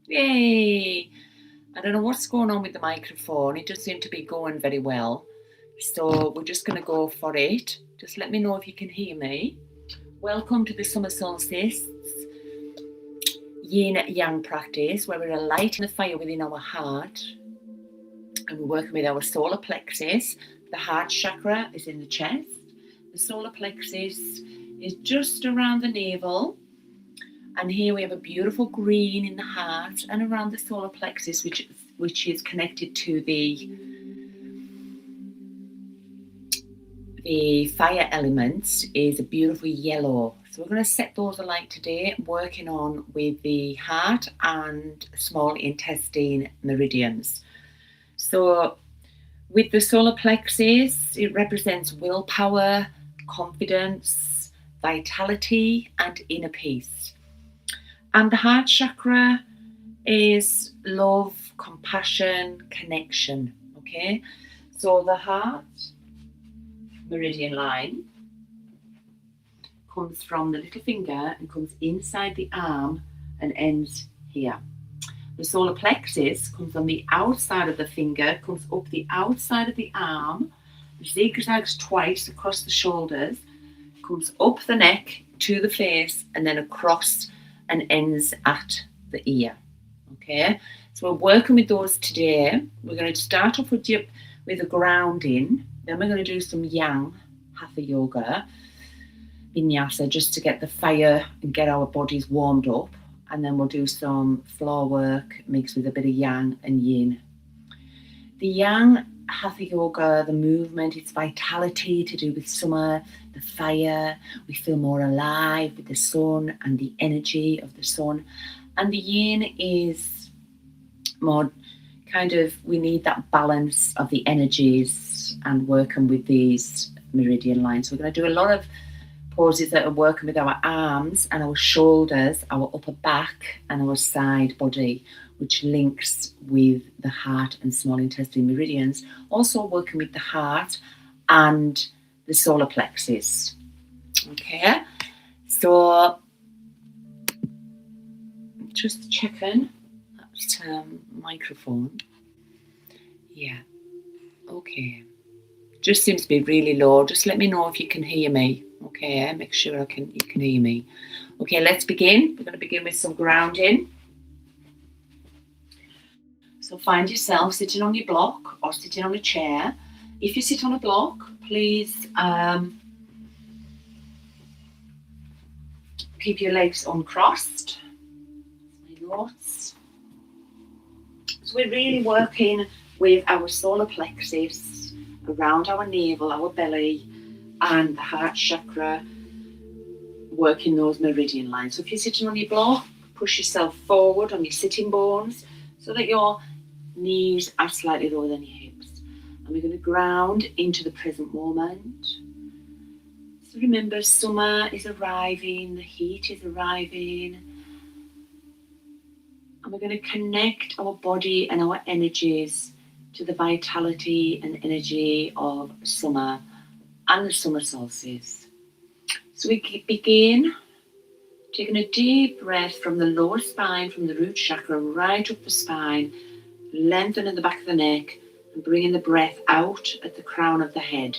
Yay! I don't know what's going on with the microphone. It doesn't seem to be going very well. So we're just going to go for it. Just let me know if you can hear me. Welcome to the Summer Solstice Yin Yang practice, where we're lighting the fire within our heart. And we're working with our solar plexus. The heart chakra is in the chest. The solar plexus is just around the navel. And here we have a beautiful green in the heart and around the solar plexus, which is connected to the fire elements, is a beautiful yellow. So we're going to set those alight today, working on with the heart and small intestine meridians. So with the solar plexus, it represents willpower, confidence, vitality, and inner peace. And the heart chakra is love, compassion, connection. Okay, so the heart meridian line comes from the little finger and comes inside the arm and ends here. The solar plexus comes on the outside of the finger, comes up the outside of the arm, zigzags twice across the shoulders, comes up the neck to the face, and then across and ends at the ear. Okay, so we're working with those today. We're going to start off with a grounding, then we're going to do some yang hatha yoga vinyasa just to get the fire and get our bodies warmed up, and then we'll do some floor work mixed with a bit of yang and yin. The yang hatha yoga, the movement, it's vitality to do with summer, the fire. We feel more alive with the sun and the energy of the sun. And the yin is more kind of, we need that balance of the energies and working with these meridian lines. So we're going to do a lot of poses that are working with our arms and our shoulders, our upper back and our side body, which links with the heart and small intestine meridians. Also working with the heart and the solar plexus. Okay, so just checking that microphone. Yeah, okay. Just seems to be really low. Just let me know if you can hear me. Okay, make sure you can hear me. Okay, let's begin. We're going to begin with some grounding. So find yourself sitting on your block or sitting on a chair. If you sit on a block, please keep your legs uncrossed. My notes. So we're really working with our solar plexus around our navel, our belly, and the heart chakra, working those meridian lines. So if you're sitting on your block, push yourself forward on your sitting bones so that your knees are slightly lower than your hips. And we're going to ground into the present moment. So remember, summer is arriving, the heat is arriving. And we're going to connect our body and our energies to the vitality and energy of summer and the summer solstice. So we begin taking a deep breath from the lower spine, from the root chakra, right up the spine, lengthening the back of the neck, and bringing the breath out at the crown of the head.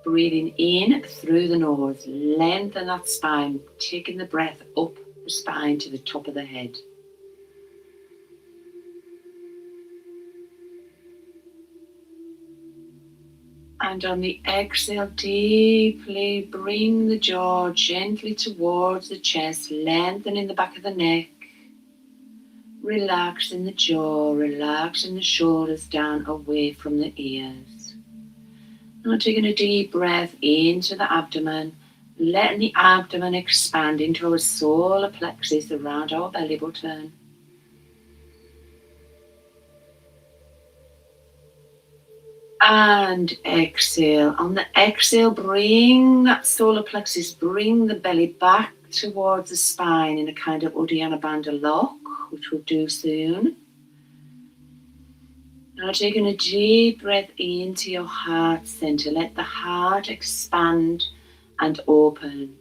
Breathing in through the nose, lengthen that spine, taking the breath up the spine to the top of the head. And on the exhale, deeply bring the jaw gently towards the chest, lengthening the back of the neck, relaxing the jaw, relaxing the shoulders down away from the ears. Now taking a deep breath into the abdomen, letting the abdomen expand into our solar plexus around our belly button. And exhale. On the exhale, bring that solar plexus, bring the belly back towards the spine in a kind of Uddiyana Bandha lock, which we'll do soon. Now taking a deep breath into your heart center. Let the heart expand and open.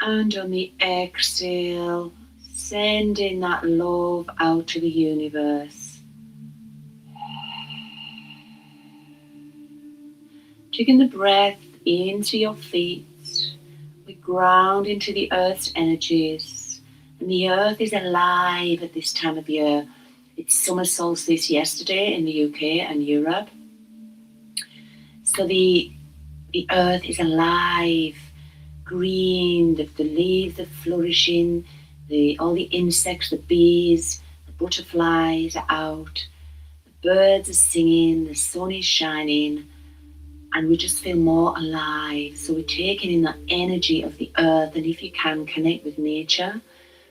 And on the exhale, sending that love out to the universe. Taking the breath into your feet. We ground into the earth's energies. And the earth is alive at this time of year. It's summer solstice yesterday in the UK and Europe. So the earth is alive, green, the leaves are flourishing, all the insects, the bees, the butterflies are out, the birds are singing, the sun is shining, and we just feel more alive. So we're taking in the energy of the earth, and if you can, connect with nature.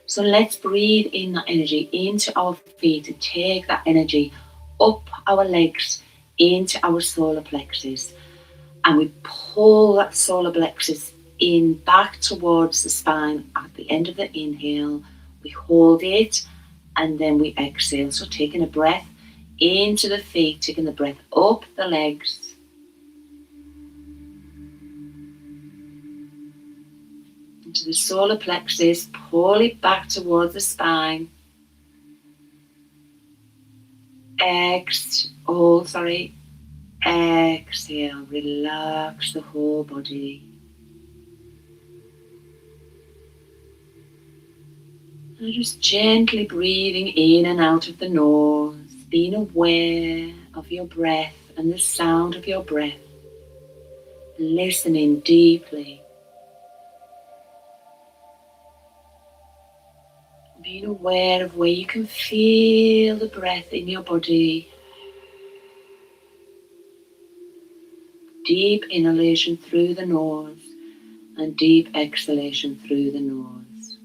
So let's breathe in that energy into our feet and take that energy up our legs into our solar plexus. And we pull that solar plexus in back towards the spine at the end of the inhale. We hold it and then we exhale. So taking a breath into the feet, taking the breath up the legs. Into the solar plexus, pull it back towards the spine. Exhale, relax the whole body. And just gently breathing in and out of the nose, being aware of your breath and the sound of your breath, listening deeply. Being aware of where you can feel the breath in your body. Deep inhalation through the nose and deep exhalation through the nose.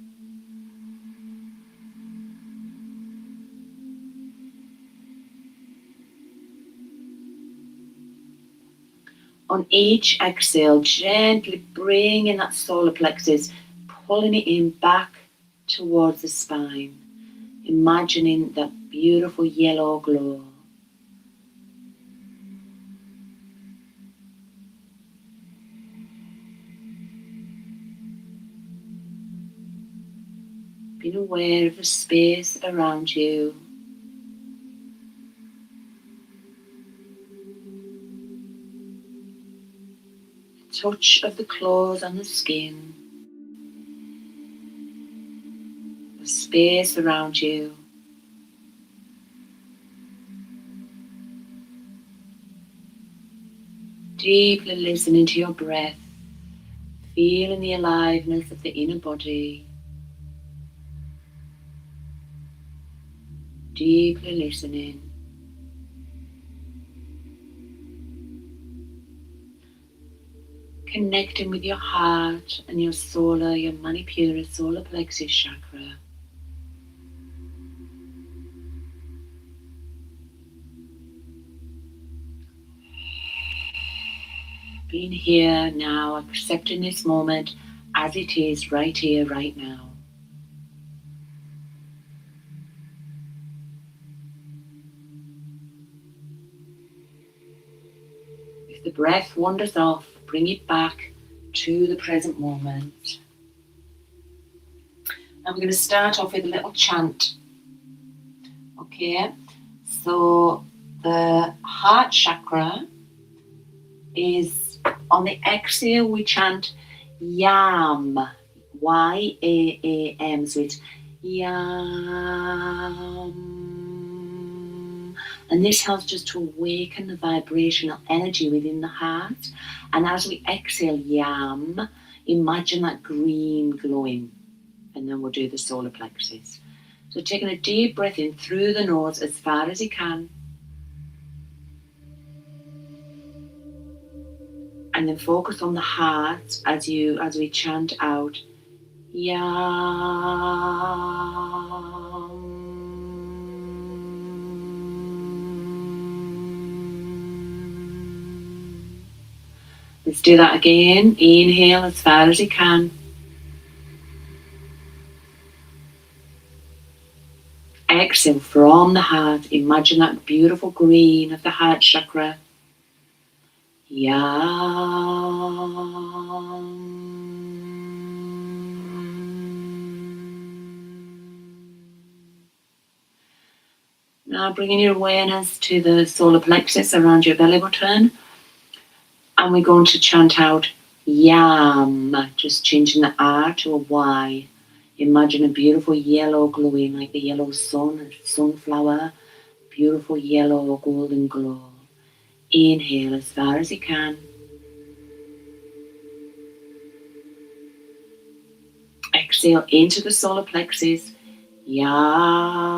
On each exhale, gently bringing that solar plexus, pulling it in back towards the spine. Imagining that beautiful yellow glow. Being aware of the space around you. The touch of the clothes on the skin. The space around you. Deeply listening to your breath. Feeling the aliveness of the inner body. Deeply listening. Connecting with your heart and your Manipura solar plexus chakra. Being here now, accepting this moment as it is right here, right now. If the breath wanders off, bring it back to the present moment. Now we're going to start off with a little chant. Okay, so the heart chakra is on the exhale, we chant YAM, YAAM, so it's YAM. And this helps just to awaken the vibrational energy within the heart. And as we exhale YAM, imagine that green glowing. And then we'll do the solar plexus. So taking a deep breath in through the nose as far as you can. And then focus on the heart as we chant out YAM. Let's do that again. Inhale as far as you can. Exhale from the heart. Imagine that beautiful green of the heart chakra. YAM. Now bringing your awareness to the solar plexus around your belly button. And we're going to chant out Yam, just changing the R to a Y. Imagine a beautiful yellow glowing like the yellow sun, a sunflower, beautiful yellow golden glow. Inhale as far as you can. Exhale into the solar plexus. Yam.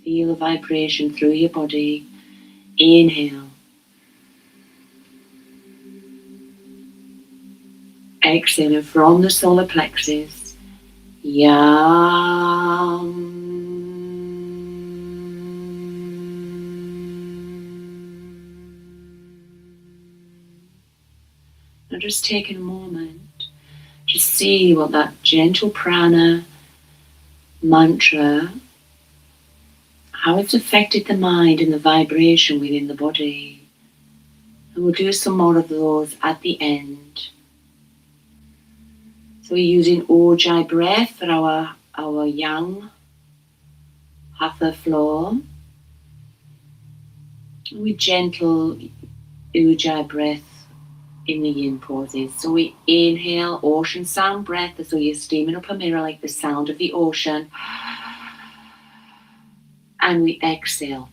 Feel the vibration through your body. Inhale. Exhaling from the solar plexus. Yam. Now just taking a moment to see what that gentle prana mantra, how it's affected the mind and the vibration within the body. And we'll do some more of those at the end. So we're using Ujjayi breath for our yang hatha flow. And we gentle Ujjayi breath in the yin poses. So we inhale ocean sound breath, as though you're steaming up a mirror like the sound of the ocean. And we exhale.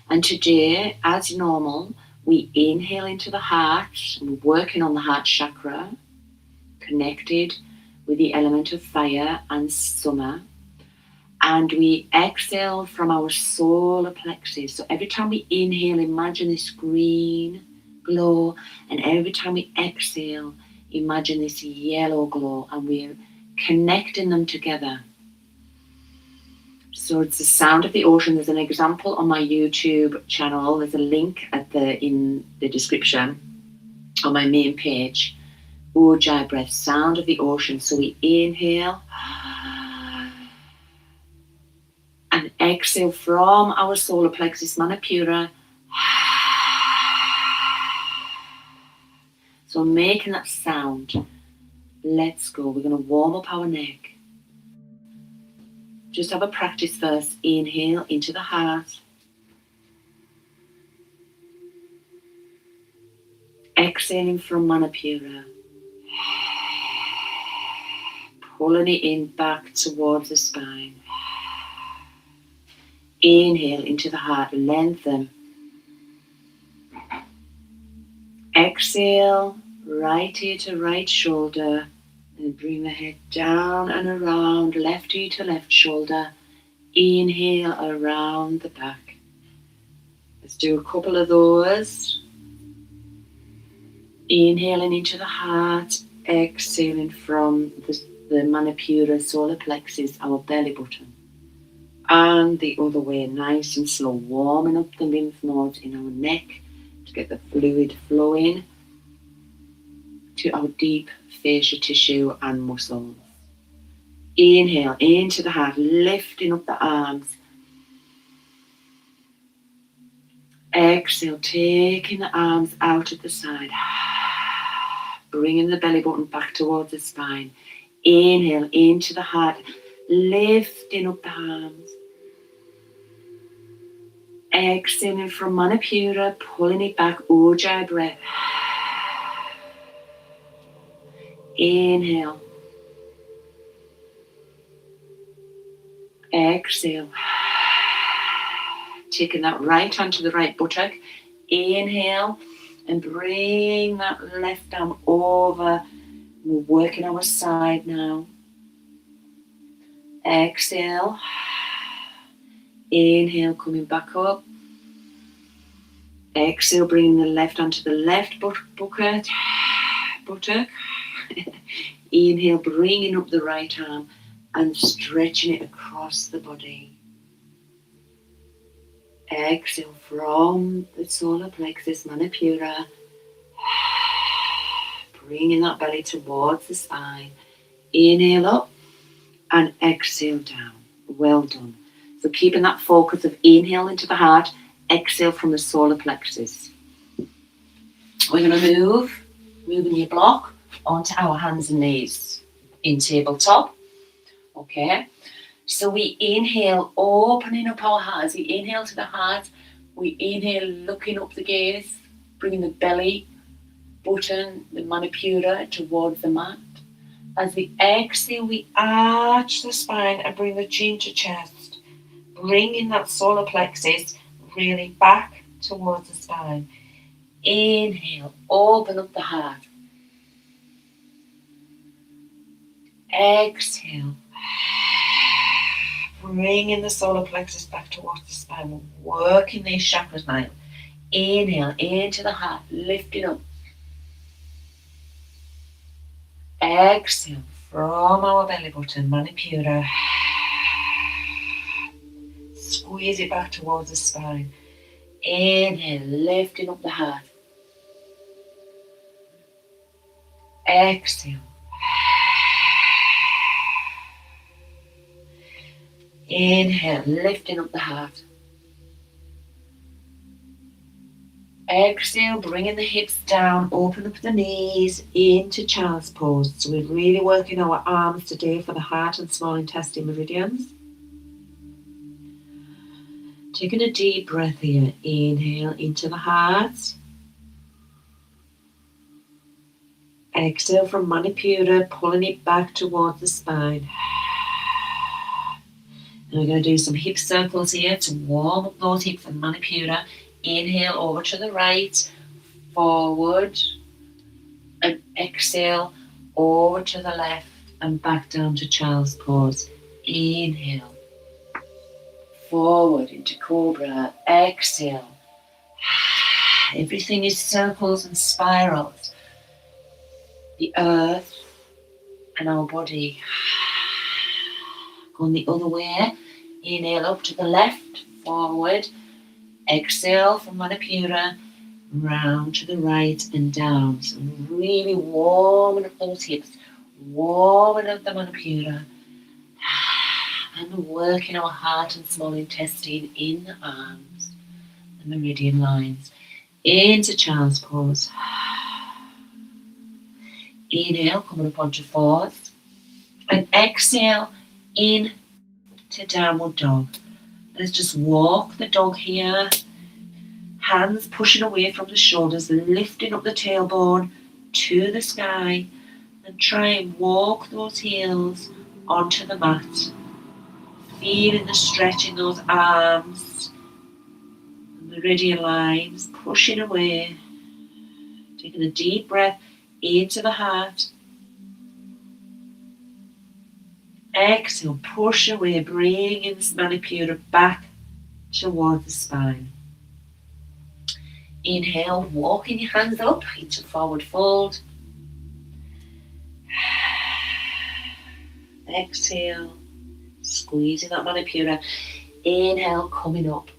And today, as normal, we inhale into the heart, and we're working on the heart chakra, connected with the element of fire and summer. And we exhale from our solar plexus. So every time we inhale, imagine this green glow. And every time we exhale, imagine this yellow glow. And we're connecting them together. So it's the sound of the ocean. There's an example on my YouTube channel. There's a link in the description on my main page. Ujjayi breath, sound of the ocean. So we inhale and exhale from our solar plexus, Manipura. So making that sound. Let's go. We're going to warm up our neck. Just have a practice first. Inhale into the heart. Exhaling from Manipura. Pulling it in back towards the spine. Inhale into the heart. Lengthen. Exhale. Right ear to right shoulder. And bring the head down and around, left ear to left shoulder. Inhale around the back. Let's do a couple of those. Inhaling into the heart, exhaling from the Manipura solar plexus, our belly button. And the other way, nice and slow, warming up the lymph nodes in our neck to get the fluid flowing to our deep fascia tissue and muscles. Inhale into the heart, lifting up the arms. Exhale, taking the arms out at the side. Bringing the belly button back towards the spine. Inhale into the heart, lifting up the arms. Exhaling from Manipura, pulling it back, Ujjayi breath. Inhale. Exhale. Taking that right hand to the right buttock. Inhale and bring that left arm over. We're working our side now. Exhale. Inhale, coming back up. Exhale, bringing the left hand to the left buttock. Inhale, bringing up the right arm and stretching it across the body. Exhale from the solar plexus, Manipura. Bringing that belly towards the spine. Inhale up and exhale down. Well done. So keeping that focus of inhale into the heart, exhale from the solar plexus. We're going to moving your block onto our hands and knees in tabletop. Okay, so we inhale, opening up our heart. As we inhale to the heart, we inhale, looking up the gaze, bringing the belly button, the Manipura towards the mat. As we exhale, we arch the spine and bring the chin to chest, bringing that solar plexus really back towards the spine. Inhale, open up the heart. Exhale, bringing the solar plexus back towards the spine. We're working these chakras now. Inhale into the heart, lifting up. Exhale from our belly button, Manipura. Squeeze it back towards the spine. Inhale, lifting up the heart. Exhale. Inhale, lifting up the heart. Exhale, bringing the hips down, open up the knees into child's pose. So we're really working our arms today for the heart and small intestine meridians. Taking a deep breath here. Inhale into the heart. Exhale from Manipura, pulling it back towards the spine. And we're going to do some hip circles here to warm up those hips and Manipura. Inhale over to the right, forward, and exhale over to the left and back down to child's pose. Inhale, forward into cobra, exhale. Everything is circles and spirals. The earth and our body. Going the other way. Inhale up to the left, forward. Exhale from Manipura, round to the right and down. So really warming up those hips, warming up the Manipura. And working our heart and small intestine in the arms, the meridian lines. Into child's pose. Inhale, coming up onto fours. And exhale, in to downward dog. Let's just walk the dog here. Hands pushing away from the shoulders, lifting up the tailbone to the sky. And try and walk those heels onto the mat. Feeling the stretch in those arms. The meridian lines, pushing away. Taking a deep breath into the heart. Exhale, push away, bringing this Manipura back towards the spine. Inhale, walking your hands up into forward fold. Exhale, squeezing that Manipura. Inhale, coming up,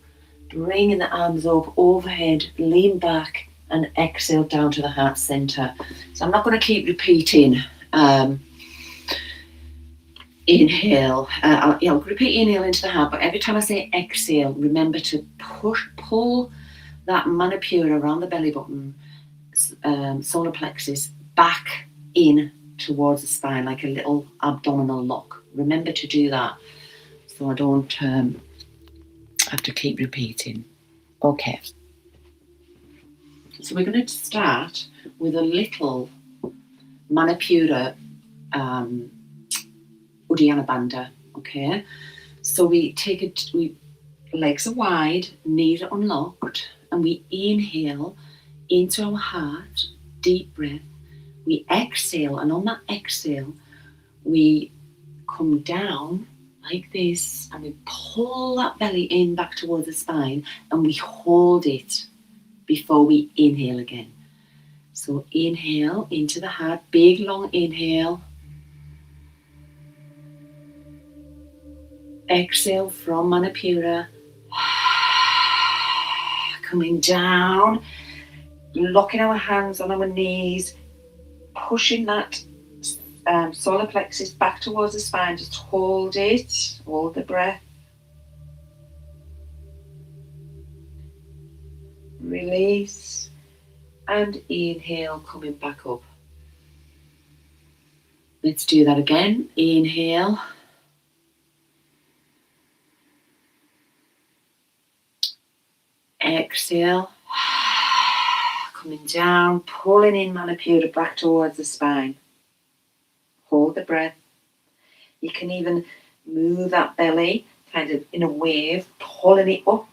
bringing the arms up overhead, lean back, and exhale down to the heart center. So I'm not going to keep repeating. Inhale, repeat inhale into the heart, but every time I say exhale, remember to pull that Manipura around the belly button, solar plexus, back in towards the spine, like a little abdominal lock. Remember to do that, so I don't have to keep repeating. Okay. So we're going to start with a little Manipura Uddiyana Bandha, okay? So we take it, legs are wide, knees are unlocked, and we inhale into our heart, deep breath. We exhale, and on that exhale, we come down like this, and we pull that belly in back towards the spine, and we hold it before we inhale again. So inhale into the heart, big long inhale. Exhale from Manipura, coming down, locking our hands on our knees, pushing that solar plexus back towards the spine. Just hold it, hold the breath. Release, And inhale, coming back up. Let's do that again. Inhale. Exhale. Coming down, pulling in Manipura back towards the spine. Hold the breath. You can even move that belly kind of in a wave, pulling it up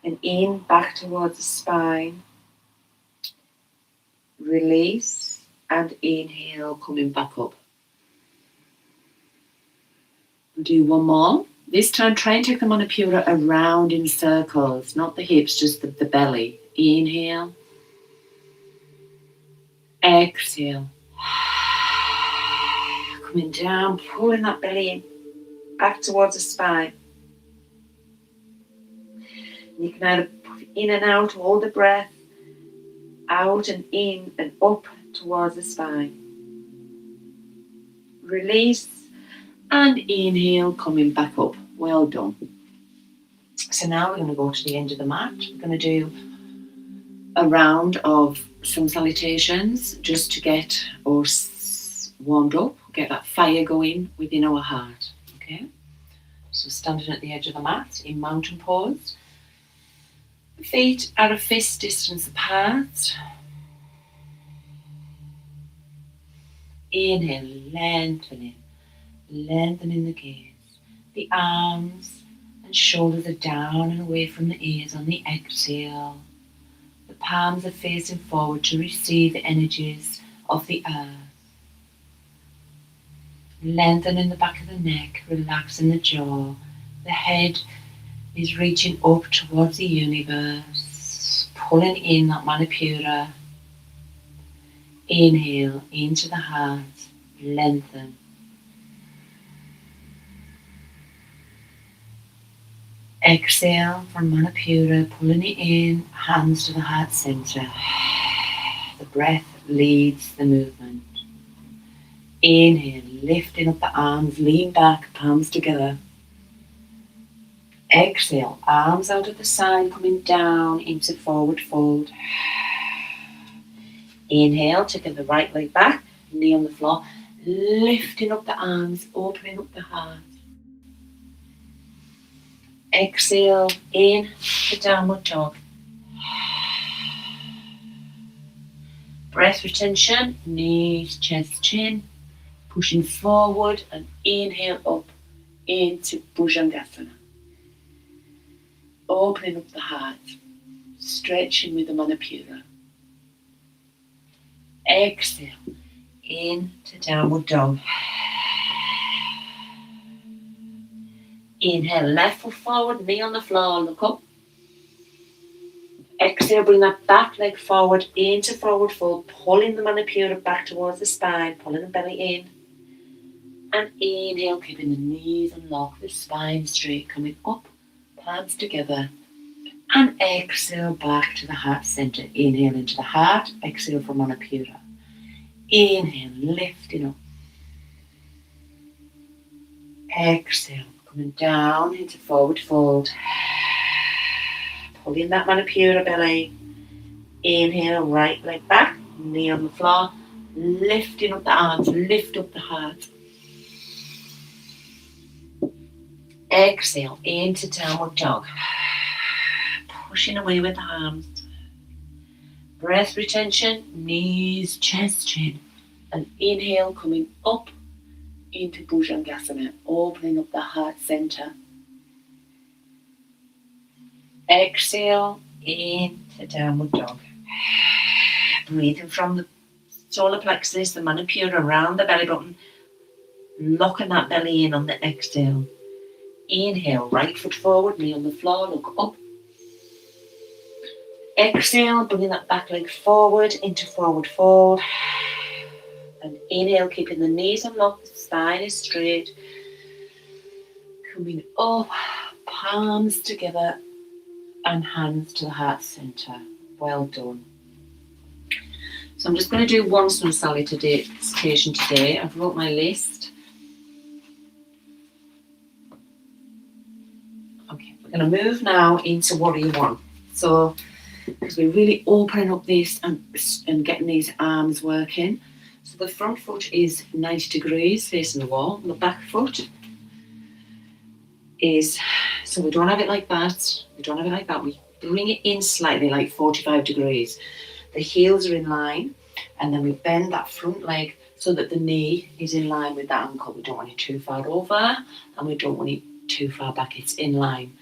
and in, back towards the spine. Release and inhale, coming back up. Do one more. This time, try and take the Manipura around in circles, not the hips, just the belly. Inhale. Exhale. Coming down, pulling that belly in, back towards the spine. And you can either put it in and out, hold the breath, out and in and up towards the spine. Release and inhale, coming back up. Well done. So now we're going to go to the end of the mat. We're going to do a round of some salutations just to get us warmed up, get that fire going within our heart. Okay? So standing at the edge of the mat in mountain pose. Feet are a fist distance apart. Inhale, lengthening the gaze. The arms and shoulders are down and away from the ears on the exhale. The palms are facing forward to receive the energies of the earth. Lengthening the back of the neck, relaxing the jaw. The head is reaching up towards the universe, pulling in that Manipura. Inhale into the heart, lengthen. Exhale from Manipura, pulling it in, hands to the heart center. The breath leads the movement. Inhale, lifting up the arms, lean back, palms together. Exhale, arms out at the side, coming down into forward fold. Inhale, taking the right leg back, knee on the floor, lifting up the arms, opening up the heart. Exhale, in the downward dog. Breath retention, knees, chest, chin, pushing forward and inhale up into Bhujangasana. Opening up the heart, stretching with the Manipura. Exhale, into downward dog. Inhale, left foot forward, knee on the floor, look up. Exhale, bring that back leg forward into forward fold, pulling the Manipura back towards the spine, pulling the belly in. And inhale, keeping the knees unlocked, the spine straight, coming up, palms together. And exhale back to the heart center. Inhale into the heart, exhale from Manipura. Inhale, lifting up. Exhale, coming down into forward fold. Pulling that Manipura belly. Inhale, right leg back, knee on the floor. Lifting up the arms, lift up the heart. Exhale, into downward dog. Pushing away with the arms. Breath retention, knees, chest, chin. And inhale, coming up into Bhujangasana, opening up the heart center. Exhale, into downward dog. Breathing from the solar plexus, the Manipura around the belly button, locking that belly in on the exhale. Inhale, right foot forward, knee on the floor, look up. Exhale, bringing that back leg forward into forward fold. And inhale, keeping the knees unlocked, the spine is straight. Coming up, palms together and hands to the heart center. Well done. So I'm just going to do one sun salutation today. I've wrote my list. Okay, we're going to move now into warrior one. So because we're really opening up this and getting these arms working. So the front foot is 90 degrees facing the wall, and the back foot is, so we don't have it like that, we bring it in slightly, like 45 degrees. The heels are in line, and then we bend that front leg so that the knee is in line with that ankle. We don't want it too far over, and we don't want it too far back. It's in line.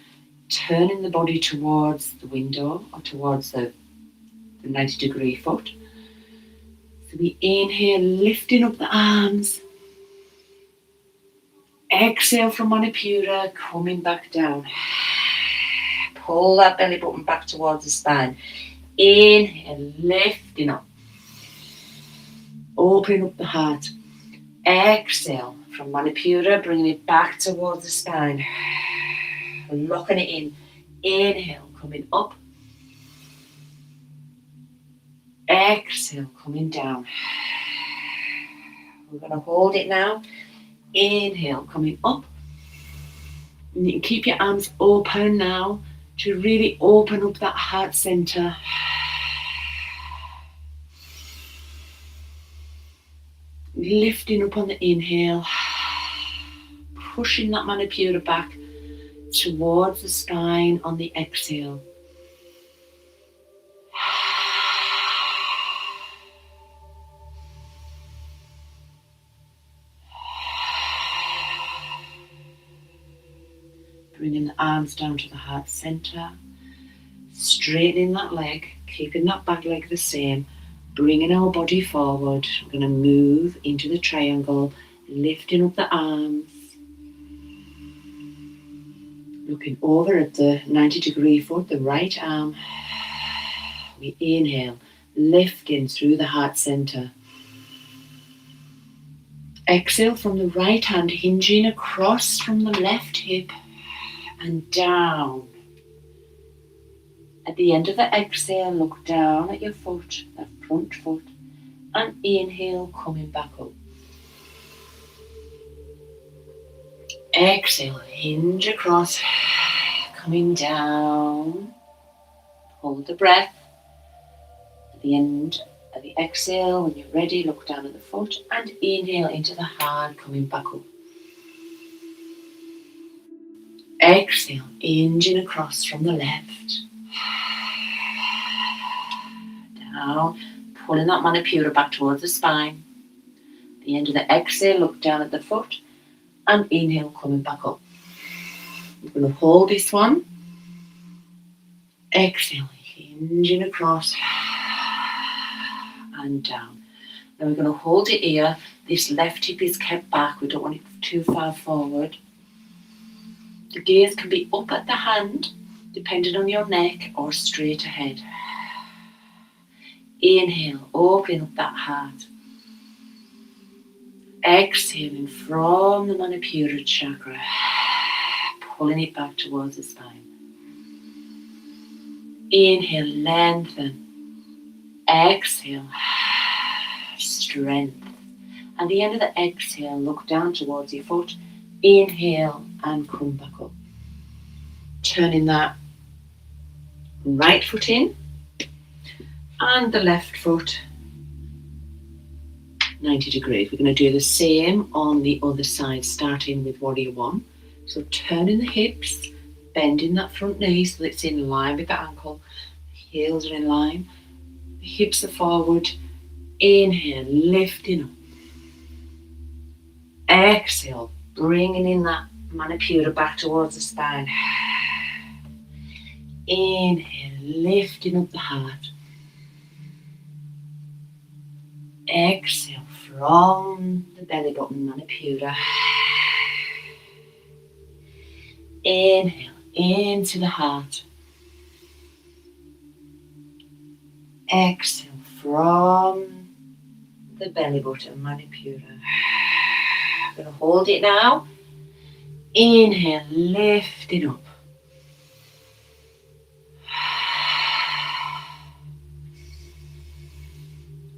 Turning the body towards the window or towards the 90-degree foot. So we inhale, lifting up the arms. Exhale from Manipura, coming back down. Pull that belly button back towards the spine. Inhale, lifting up. Opening up the heart. Exhale from Manipura, bringing it back towards the spine. Locking it in. Inhale, coming up. Exhale, coming down. We're going to hold it now. Inhale, coming up. And you can keep your arms open now to really open up that heart center. Lifting up on the inhale. Pushing that Manipura back towards the spine on the exhale. Bringing the arms down to the heart center. Straightening that leg, keeping that back leg the same. Bringing our body forward. We're going to move into the triangle, lifting up the arms. Looking over at the 90-degree foot, the right arm. We inhale, lifting through the heart center. Exhale from the right hand, hinging across from the left hip and down. At the end of the exhale, look down at your foot, that front foot, and inhale, coming back up. Exhale, hinge across, coming down. Hold the breath. At the end of the exhale, when you're ready, look down at the foot and inhale into the heart, coming back up. Exhale, hinging across from the left. Down, pulling that Manipura back towards the spine. At the end of the exhale, look down at the foot and inhale, coming back up. We're going to hold this one. Exhale, hinging across and down. Now we're going to hold it here. This left hip is kept back. We don't want it too far forward. The gaze can be up at the hand, depending on your neck, or straight ahead. Inhale, open up that heart. Exhaling from the Manipura chakra, pulling it back towards the spine. Inhale, lengthen. Exhale, strength. At the end of the exhale, look down towards your foot. Inhale and come back up. Turning that right foot in and the left foot 90 degrees. We're going to do the same on the other side, starting with warrior one. So turning the hips, bending that front knee so that it's in line with the ankle. The heels are in line. The hips are forward. Inhale, lifting up. Exhale, bringing in that Manipura back towards the spine. Inhale, lifting up the heart. Exhale from the belly button, Manipura. Inhale into the heart. Exhale from the belly button, Manipura. I'm going to hold it now. Inhale, lift it up.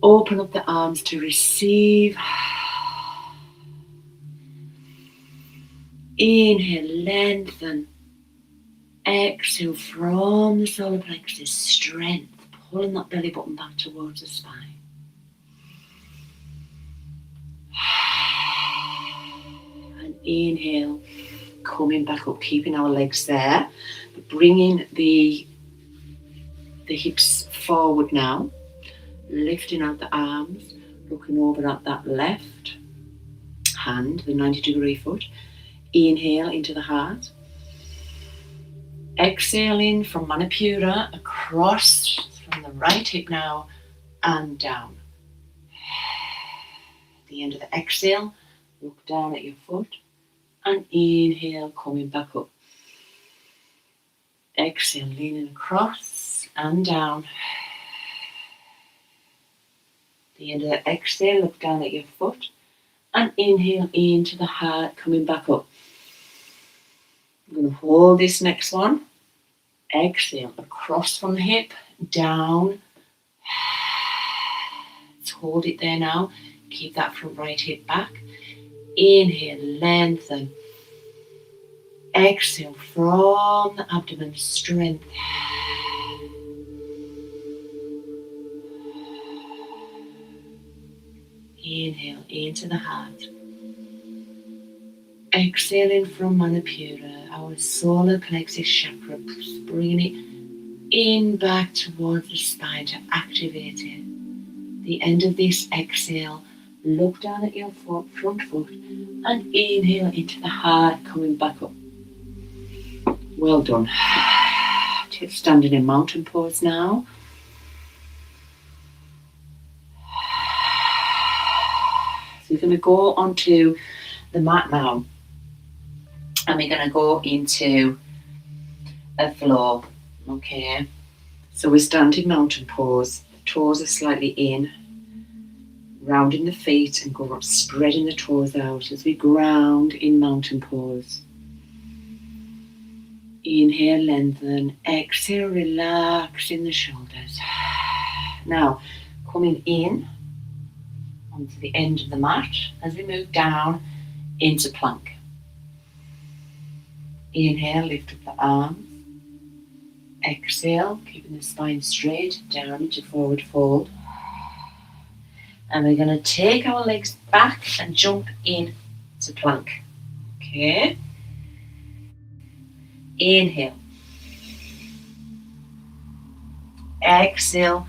Open up the arms to receive. Inhale, lengthen. Exhale from the solar plexus, strength, pulling that belly button back towards the spine. And inhale, coming back up, keeping our legs there, but bringing the hips forward now, lifting out the arms, looking over at that left hand, the 90-degree foot. Inhale into the heart. Exhaling from Manipura across from the right hip now and down. At the end of the exhale, look down at your foot and inhale, coming back up. Exhale, leaning across and down. At the end of the exhale, look down at your foot and inhale into the heart, coming back up. I'm going to hold this next one. Exhale, across from the hip, down. Let's hold it there now. Keep that front right hip back. Inhale, lengthen. Exhale from the abdomen, strength. Inhale into the heart. Exhaling from Manipura, our solar plexus chakra, bringing it in back towards the spine to activate it. The end of this exhale, look down at your front foot and inhale into the heart, coming back up. Well done. Standing in mountain pose now. So we're going to go onto the mat now. And we're going to go into a flow. Okay. So we're standing mountain pose. The toes are slightly in. Rounding the feet and go up, spreading the toes out as we ground in mountain pose. Inhale, lengthen. Exhale, relax in the shoulders. Now, coming in onto the end of the mat as we move down into plank. Inhale, lift up the arms. Exhale, keeping the spine straight, down into forward fold. And we're going to take our legs back and jump in to plank. Okay. Inhale. Exhale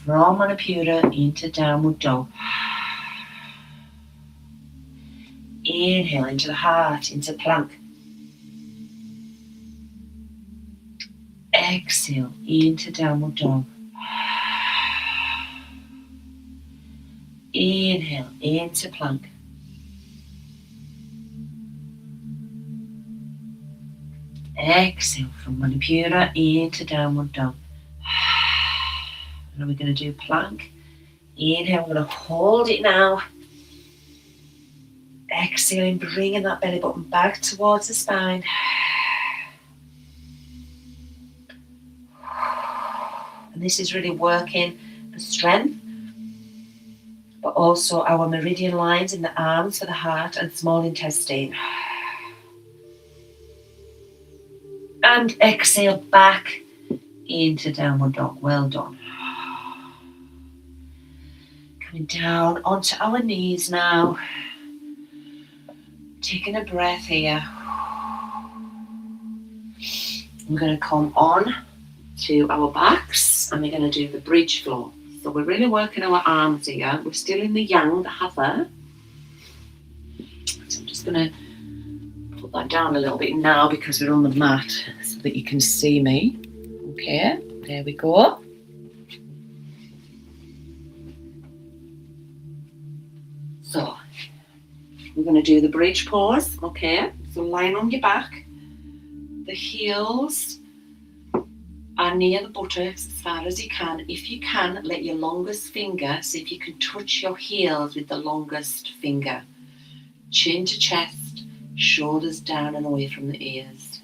from Manipura into downward dog. Inhale into the heart, into plank. Exhale into downward dog. Inhale into plank. Exhale from Manipura into downward dog. And we're going to do plank. Inhale, we're going to hold it now. Exhaling, bringing that belly button back towards the spine. And this is really working the strength, but also our meridian lines in the arms for the heart and small intestine. And exhale back into downward dog. Well done. Coming down onto our knees now. Taking a breath here. We're going to come on to our backs and we're going to do the bridge flow. So we're really working our arms here. We're still in the yang, the hatha. So I'm just going to put that down a little bit now because we're on the mat so that you can see me. Okay, there we go. So we're going to do the bridge pose. Okay, so lying on your back. The heels are near the buttocks as far as you can. If you can, let your longest finger, see if you can touch your heels with the longest finger. Chin to chest, shoulders down and away from the ears.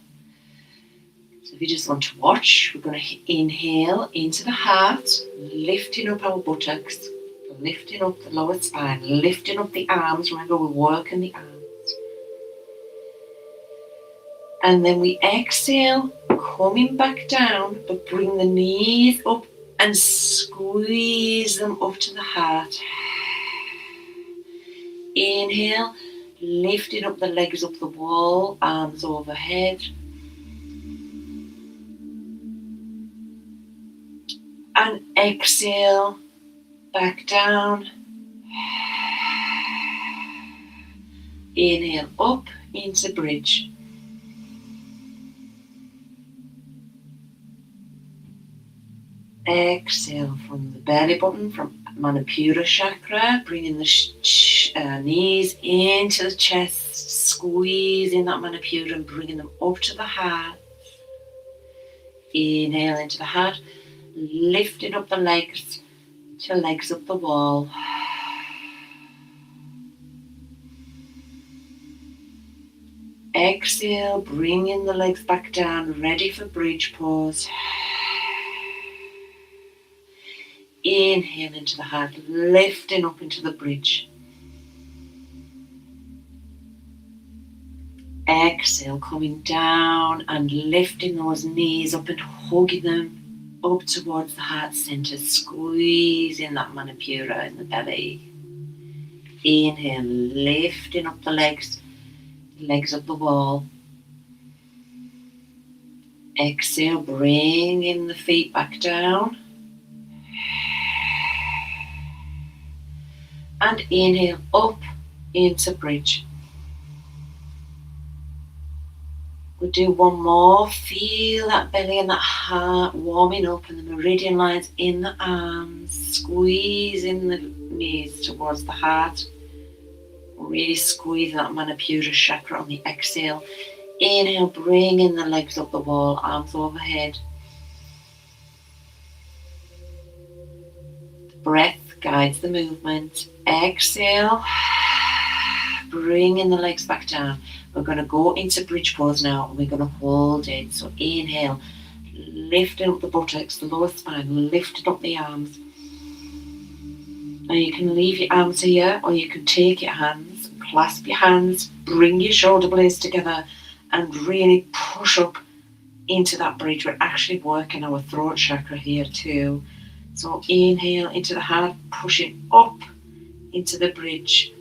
So if you just want to watch, we're going to inhale into the heart, lifting up our buttocks, lifting up the lower spine, lifting up the arms. Remember, we're working the arms. And then we exhale, coming back down, but bring the knees up and squeeze them up to the heart. Inhale, lifting up the legs up the wall, arms overhead. And exhale, back down. Inhale up into bridge. Exhale from the belly button, from Manipura chakra, bringing the knees into the chest, squeezing that Manipura and bringing them up to the heart. Inhale into the heart, lifting up the legs to legs up the wall. Exhale, bringing the legs back down, ready for bridge pose. Inhale into the heart, lifting up into the bridge. Exhale, coming down and lifting those knees up and hugging them up towards the heart center, squeezing that Manipura in the belly. Inhale, lifting up the legs up the wall. Exhale, bringing the feet back down. And inhale up into bridge. We'll do one more. Feel that belly and that heart warming up and the meridian lines in the arms, squeezing the knees towards the heart. Really squeeze that Manipura chakra on the exhale. Inhale, bringing the legs up the wall, arms overhead. The breath guides the movement. Exhale, bringing the legs back down. We're going to go into bridge pose now and we're going to hold it. So inhale, lifting up the buttocks, the lower spine, lifting up the arms. Now you can leave your arms here or you can take your hands, clasp your hands, bring your shoulder blades together and really push up into that bridge. We're actually working our throat chakra here too. So inhale into the heart, pushing up into the bridge.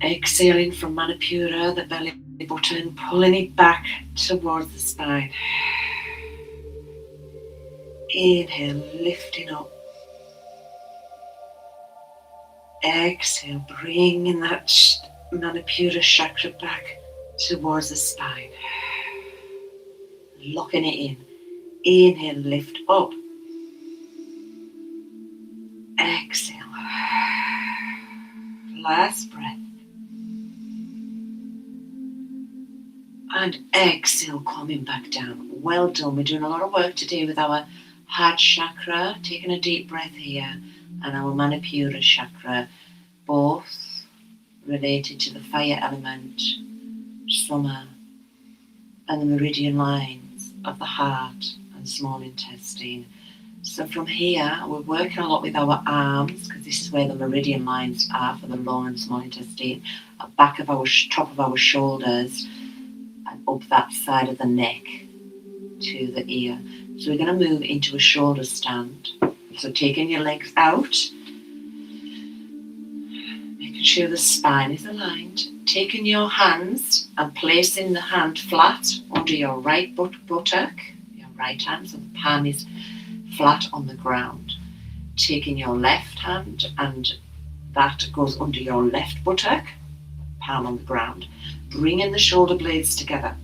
Exhaling from Manipura, the belly button, pulling it back towards the spine. Inhale, lifting up. Exhale, bringing that Manipura chakra back towards the spine. Locking it in. Inhale, lift up. Exhale. Last breath. And exhale, coming back down. Well done. We're doing a lot of work today with our heart chakra, taking a deep breath here, and our Manipura chakra, both related to the fire element, summer, and the meridian lines of the heart and small intestine. So from here, we're working a lot with our arms, because this is where the meridian lines are for the lower and small intestine, back of our top of our shoulders, and up that side of the neck to the ear. So we're going to move into a shoulder stand. So taking your legs out, making sure the spine is aligned, taking your hands and placing the hand flat under your right buttock, your right hand, so the palm is flat on the ground. Taking your left hand and that goes under your left buttock, palm on the ground, bringing the shoulder blades together.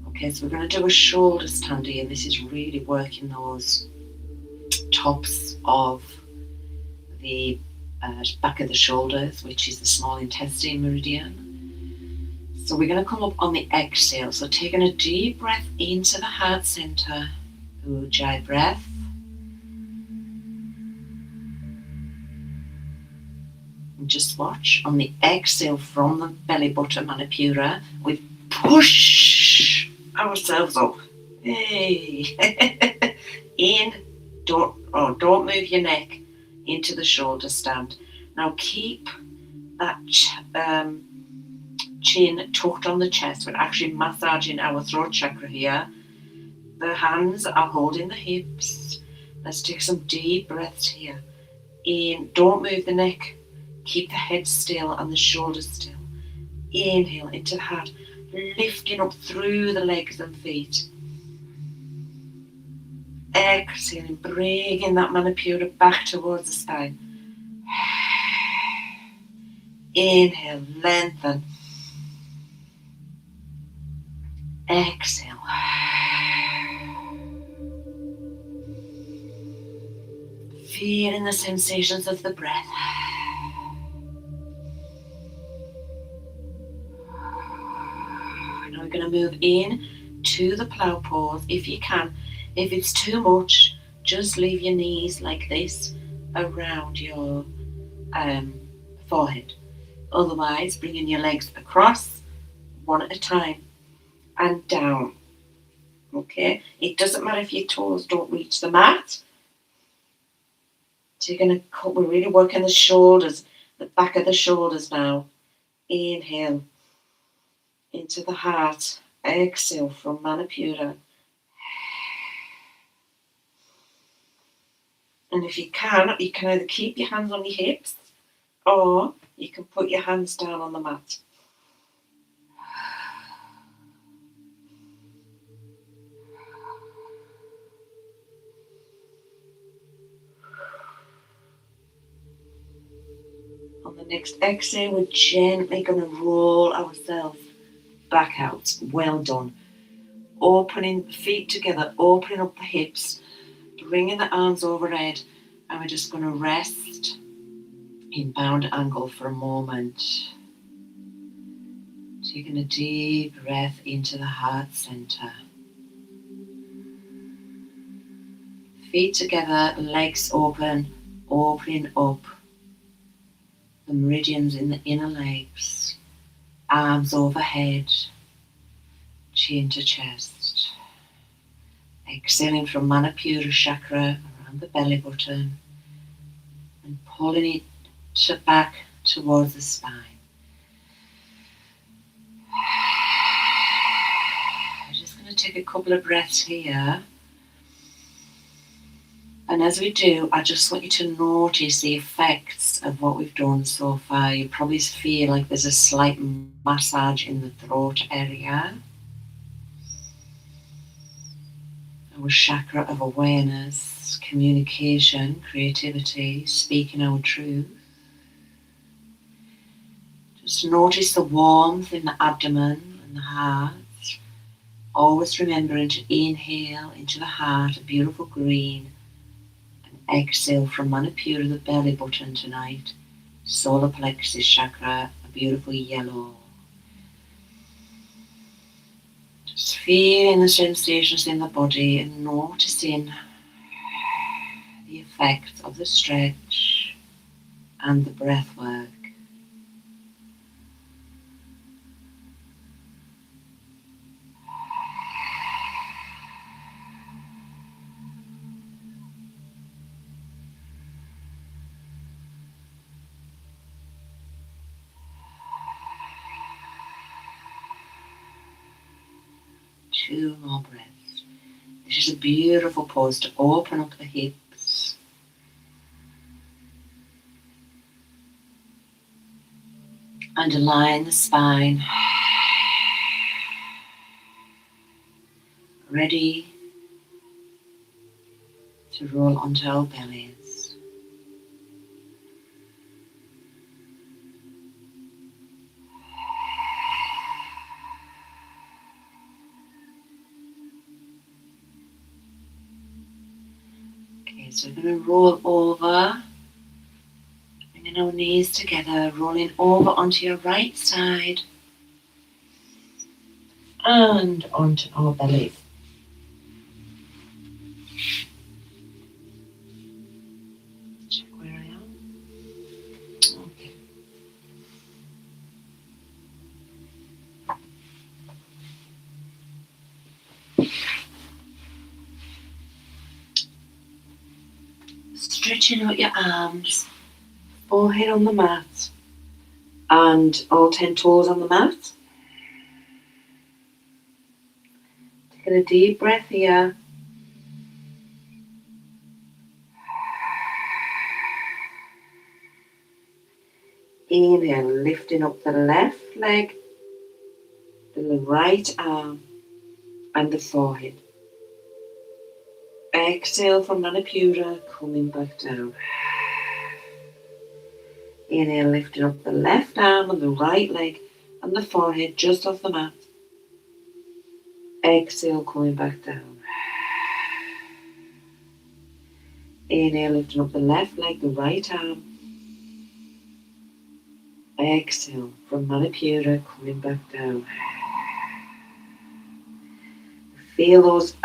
Okay, so we're going to do a shoulder stand here, and this is really working those tops of the back of the shoulders, which is the small intestine meridian. So we're going to come up on the exhale, so taking a deep breath into the heart center, Ujjayi breath. And just watch on the exhale from the belly button Manipura, we push ourselves up. Hey. In, don't move your neck into the shoulder stand. Now keep that chin tucked on the chest. We're actually massaging our throat chakra here. The hands are holding the hips. Let's take some deep breaths here. In, don't move the neck. Keep the head still and the shoulders still. Inhale into the heart, lifting up through the legs and feet. Exhaling, bringing that Manipura back towards the spine. Inhale, lengthen. Exhale. Feeling the sensations of the breath. Now we're going to move in to the plow pose if you can. If it's too much, just leave your knees like this around your forehead. Otherwise, bringing your legs across one at a time and down. Okay, it doesn't matter if your toes don't reach the mat. So you're going to, we're really working the shoulders, the back of the shoulders now. Inhale into the heart. Exhale from Manipura. And if you can either keep your hands on your hips or you can put your hands down on the mat. On the next exhale, we're gently going to roll ourselves back out. Well done. Opening the feet together, opening up the hips, bringing the arms overhead, and we're just going to rest in bound angle for a moment. Taking a deep breath into the heart center. Feet together, legs open, opening up the meridians in the inner legs, arms overhead, chin to chest. Exhaling from Manipura chakra around the belly button and pulling it back towards the spine. I'm just going to take a couple of breaths here. And as we do, I just want you to notice the effects of what we've done so far. You probably feel like there's a slight massage in the throat area. Our chakra of awareness, communication, creativity, speaking our truth. Just notice the warmth in the abdomen and the heart. Always remembering to inhale into the heart, a beautiful green. Exhale from Manipura, the belly button tonight. Solar Plexus Chakra, a beautiful yellow. Just feeling the sensations in the body and noticing the effects of the stretch and the breath work. Two more breaths. This is a beautiful pose to open up the hips. And align the spine. Ready to roll onto our bellies. So we're going to roll over, bringing our knees together, rolling over onto your right side and onto our bellies. Check where I am. Okay. Stretching out your arms, forehead on the mat, And all 10 toes on the mat. Taking a deep breath here. Inhale, lifting up the left leg, the right arm, and the forehead. Exhale from Manipura, coming back down. Inhale, lifting up the left arm and the right leg and the forehead just off the mat. Exhale, coming back down. Inhale, lifting up the left leg, the right arm. Exhale from Manipura, coming back down. Feel those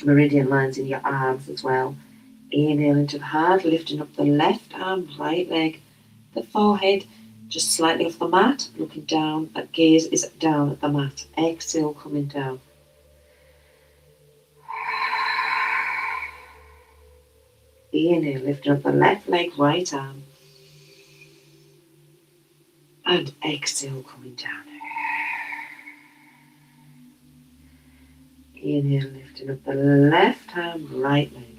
meridian lines in your arms as well. Inhale into the heart, lifting up the left arm, right leg, the forehead, just slightly off the mat, looking down. That gaze is down at the mat. Exhale, coming down. Inhale, lifting up the left leg, right arm. And exhale, coming down. Inhale, lifting up the left arm, right leg.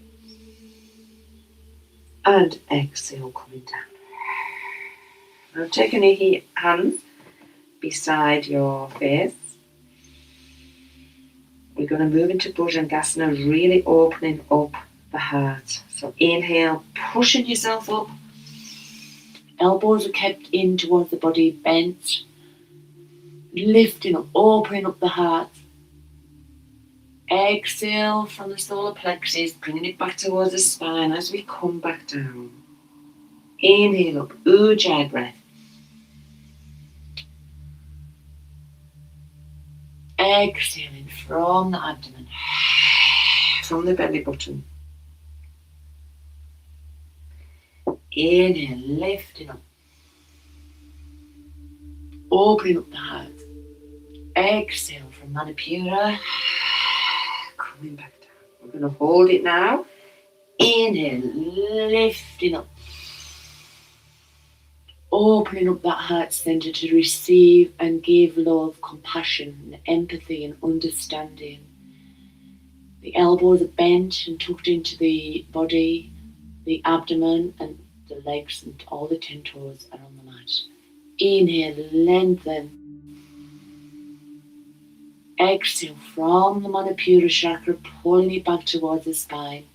And exhale, coming down. Now taking your hands beside your face. We're going to move into Bhujangasana, really opening up the heart. So inhale, pushing yourself up. Elbows are kept in towards the body, bent. Lifting up, opening up the heart. Exhale from the solar plexus, bringing it back towards the spine as we come back down. Inhale up, Ujjayi breath. Exhaling from the abdomen, from the belly button. Inhale, lifting up. Opening up the heart. Exhale from Manipura. Coming back down. We're going to hold it now. Inhale, lifting up. Opening up that heart center to receive and give love, compassion, and empathy and understanding. The elbows are bent and tucked into the body, the abdomen, and the legs, and all the 10 toes are on the mat. Inhale, lengthen. Exhale from the Manipura chakra, pulling it back towards the spine.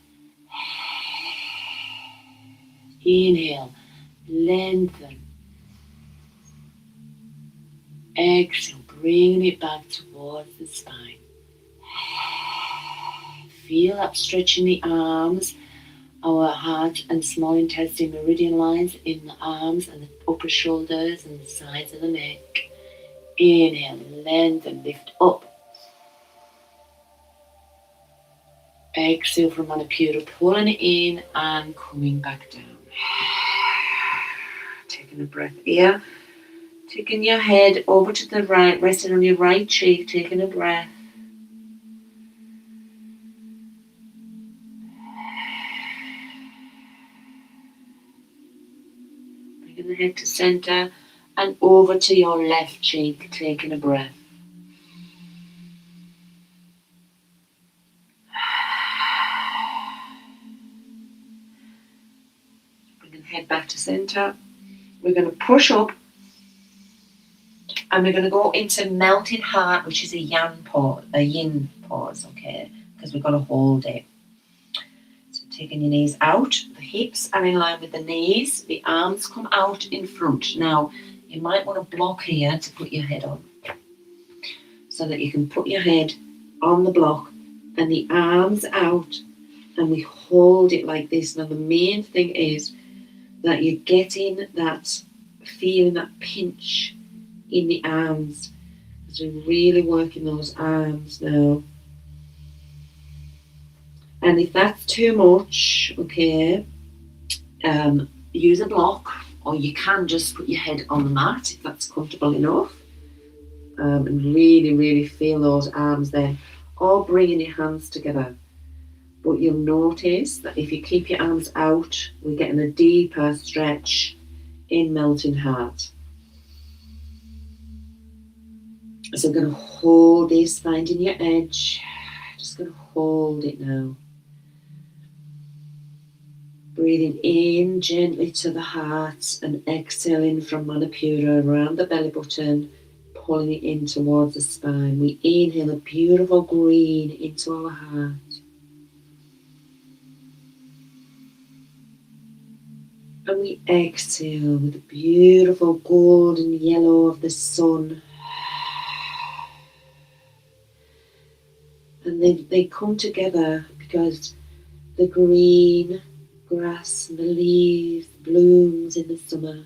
Inhale, lengthen. Exhale, bringing it back towards the spine. Feel that stretch in the arms, our heart and small intestine meridian lines in the arms and the upper shoulders and the sides of the neck. Inhale, lengthen, lift up. Exhale from Manipura, pulling it in and coming back down. Taking a breath here. Taking your head over to the right, resting on your right cheek, taking a breath. Bringing the head to center and over to your left cheek, taking a breath. Bringing the head back to center. We're going to push up. And we're going to go into melting heart, which is a yin pause, okay? Because we're going to hold it. So taking your knees out, the hips are in line with the knees, the arms come out in front. Now, you might want to block here to put your head on, so that you can put your head on the block and the arms out, and we hold it like this. Now, the main thing is that you're getting that feeling, that pinch in the arms, as we're really working those arms now. And if that's too much, okay, use a block, or you can just put your head on the mat if that's comfortable enough, and really, really feel those arms there, or bringing your hands together. But you'll notice that if you keep your arms out, we're getting a deeper stretch in melting heart. So I'm going to hold this, finding your edge. Just going to hold it now. Breathing in gently to the heart and exhaling from Manipura around the belly button, pulling it in towards the spine. We inhale a beautiful green into our heart. And we exhale with the beautiful golden yellow of the sun. And they come together because the green grass and the leaves blooms in the summer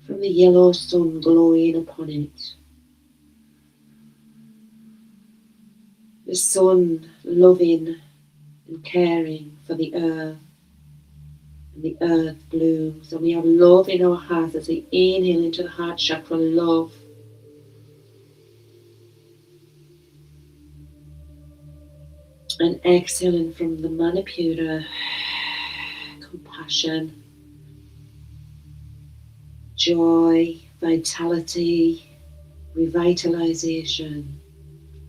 from the yellow sun glowing upon it. The sun loving and caring for the earth, and the earth blooms, and we have love in our hearts as we inhale into the heart chakra, love. And exhaling from the Manipura, compassion, joy, vitality, revitalization,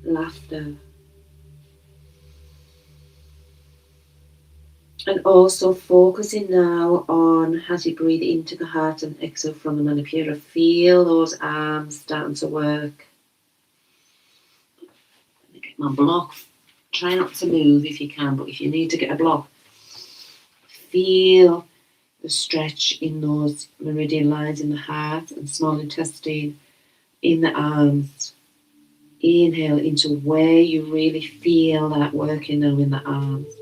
laughter. And also focusing now on, as you breathe into the heart and exhale from the Manipura, feel those arms starting to work. Let me get my block. Try not to move if you can, but if you need to get a block, feel the stretch in those meridian lines in the heart and small intestine, in the arms. Inhale into where you really feel that working now in the arms.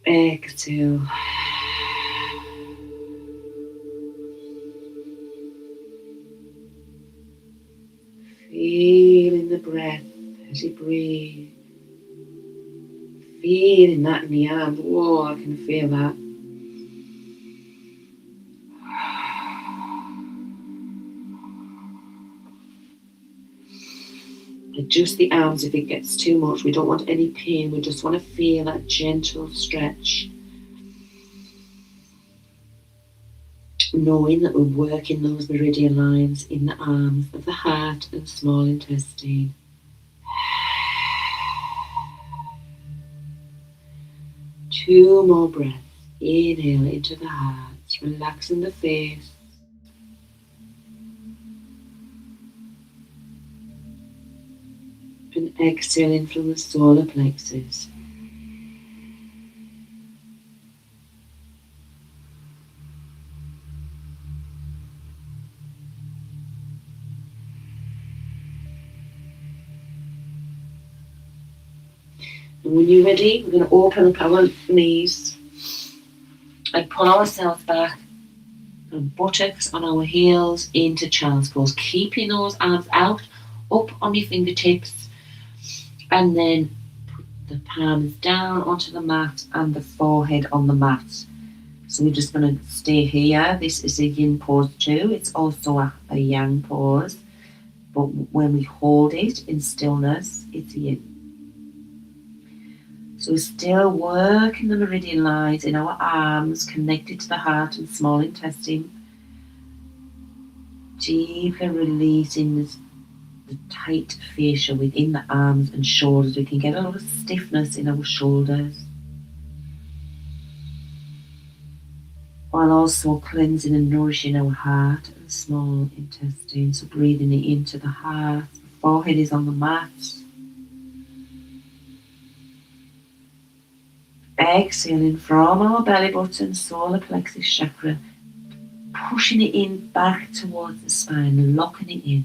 Exhale. Feeling the breath as you breathe. Feeling that in the arms. Whoa, I can feel that. Adjust the arms if it gets too much. We don't want any pain. We just want to feel that gentle stretch. Knowing that we're working those meridian lines in the arms of the heart and small intestine. Two more breaths. Inhale into the heart, relaxing the face. And exhaling from the solar plexus. And when you're ready, we're going to open up our knees and pull ourselves back and buttocks on our heels into child's pose, keeping those arms out, up on your fingertips, and then put the palms down onto the mat and the forehead on the mat. So we're just going to stay here. This is a yin pose too. It's also a yang pose, but when we hold it in stillness, it's a yin. So we're still working the meridian lines in our arms, connected to the heart and small intestine. Deeply releasing the tight fascia within the arms and shoulders. We can get a lot of stiffness in our shoulders, while also cleansing and nourishing our heart and small intestine. So breathing it into the heart. The forehead is on the mat. Exhaling from our belly button, solar plexus chakra, pushing it in back towards the spine, locking it in.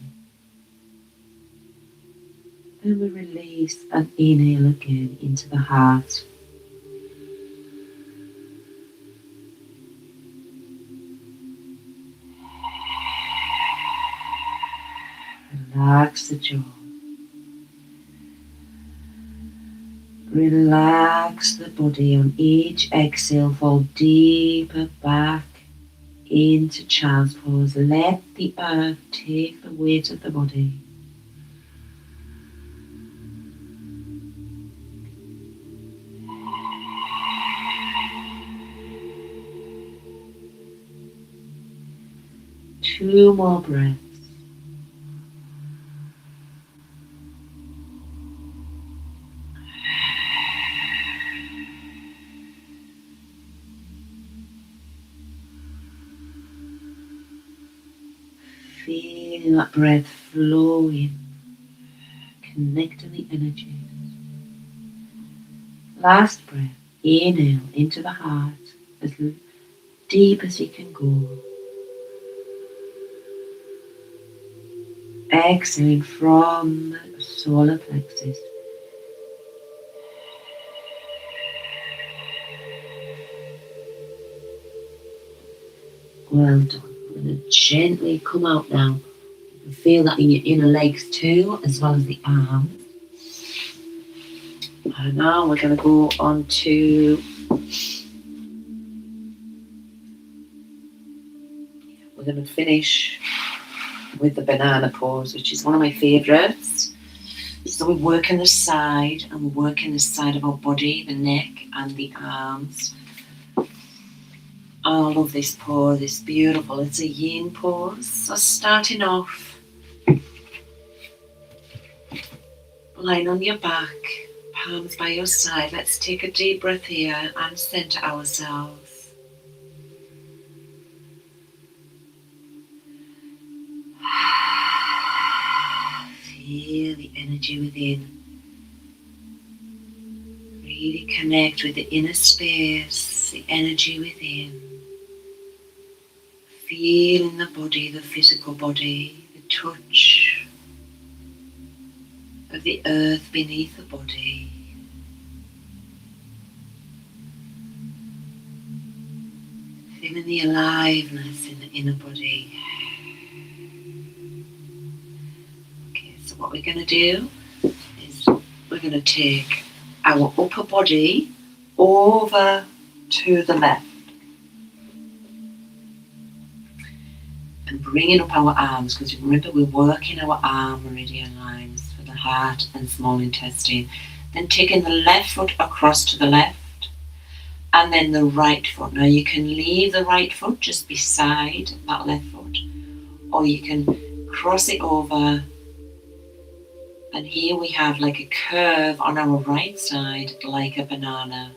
Then we release and inhale again into the heart. Relax the jaw. Relax the body. On each exhale, fall deeper back into child's pose. Let the earth take the weight of the body. 2 more breaths. Feeling that breath flowing, connecting the energies. Last breath, inhale into the heart as deep as you can go. Exhaling from the solar plexus. Well done. I'm going to gently come out now. You can feel that in your inner legs too, as well as the arms. And now we're going to go on to, we're going to finish with the banana pose, which is one of my favourites. So we're working the side, and we're working the side of our body, the neck and the arms. I love this pose, it's beautiful. It's a yin pose. So starting off, lying on your back, palms by your side. Let's take a deep breath here and center ourselves. Feel the energy within. Really connect with the inner space, the energy within. Feel in the body, the physical body, the touch of the earth beneath the body. Feeling the aliveness in the inner body. Okay, so what we're going to do is we're going to take our upper body over to the left and bringing up our arms, because remember we're working our arm meridian lines for the heart and small intestine. Then taking the left foot across to the left and then the right foot. Now you can leave the right foot just beside that left foot, or you can cross it over, and here we have like a curve on our right side like a banana.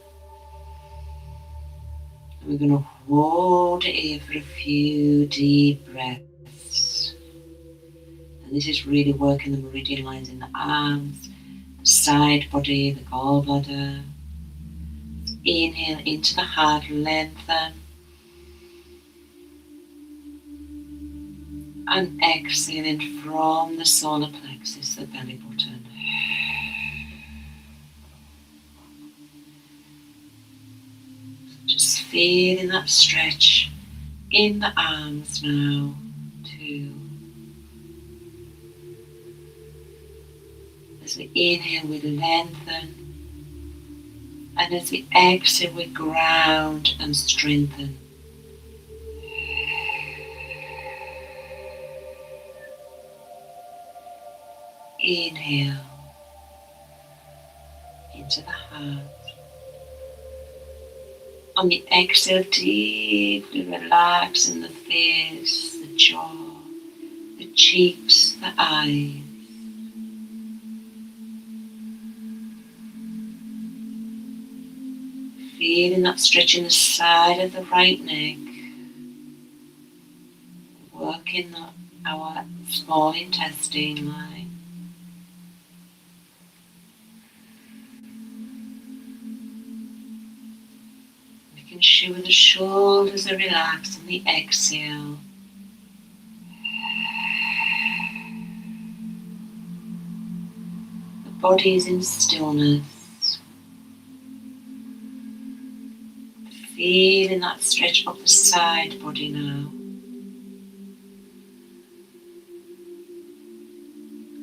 And we're going to hold it here for a few deep breaths, and this is really working the meridian lines in the arms, the side body, the gallbladder. Inhale into the heart, lengthen, and exhaling from the solar plexus, the belly button. Just feeling that stretch in the arms now, too. As we inhale, we lengthen, and as we exhale, we ground and strengthen. Inhale into the heart. On the exhale, deeply relaxing the face, the jaw, the cheeks, the eyes. Feeling that stretch in the side of the right neck, working our small intestine line. Making sure the shoulders are relaxed on the exhale. The body is in stillness. Feeling that stretch of the side body now.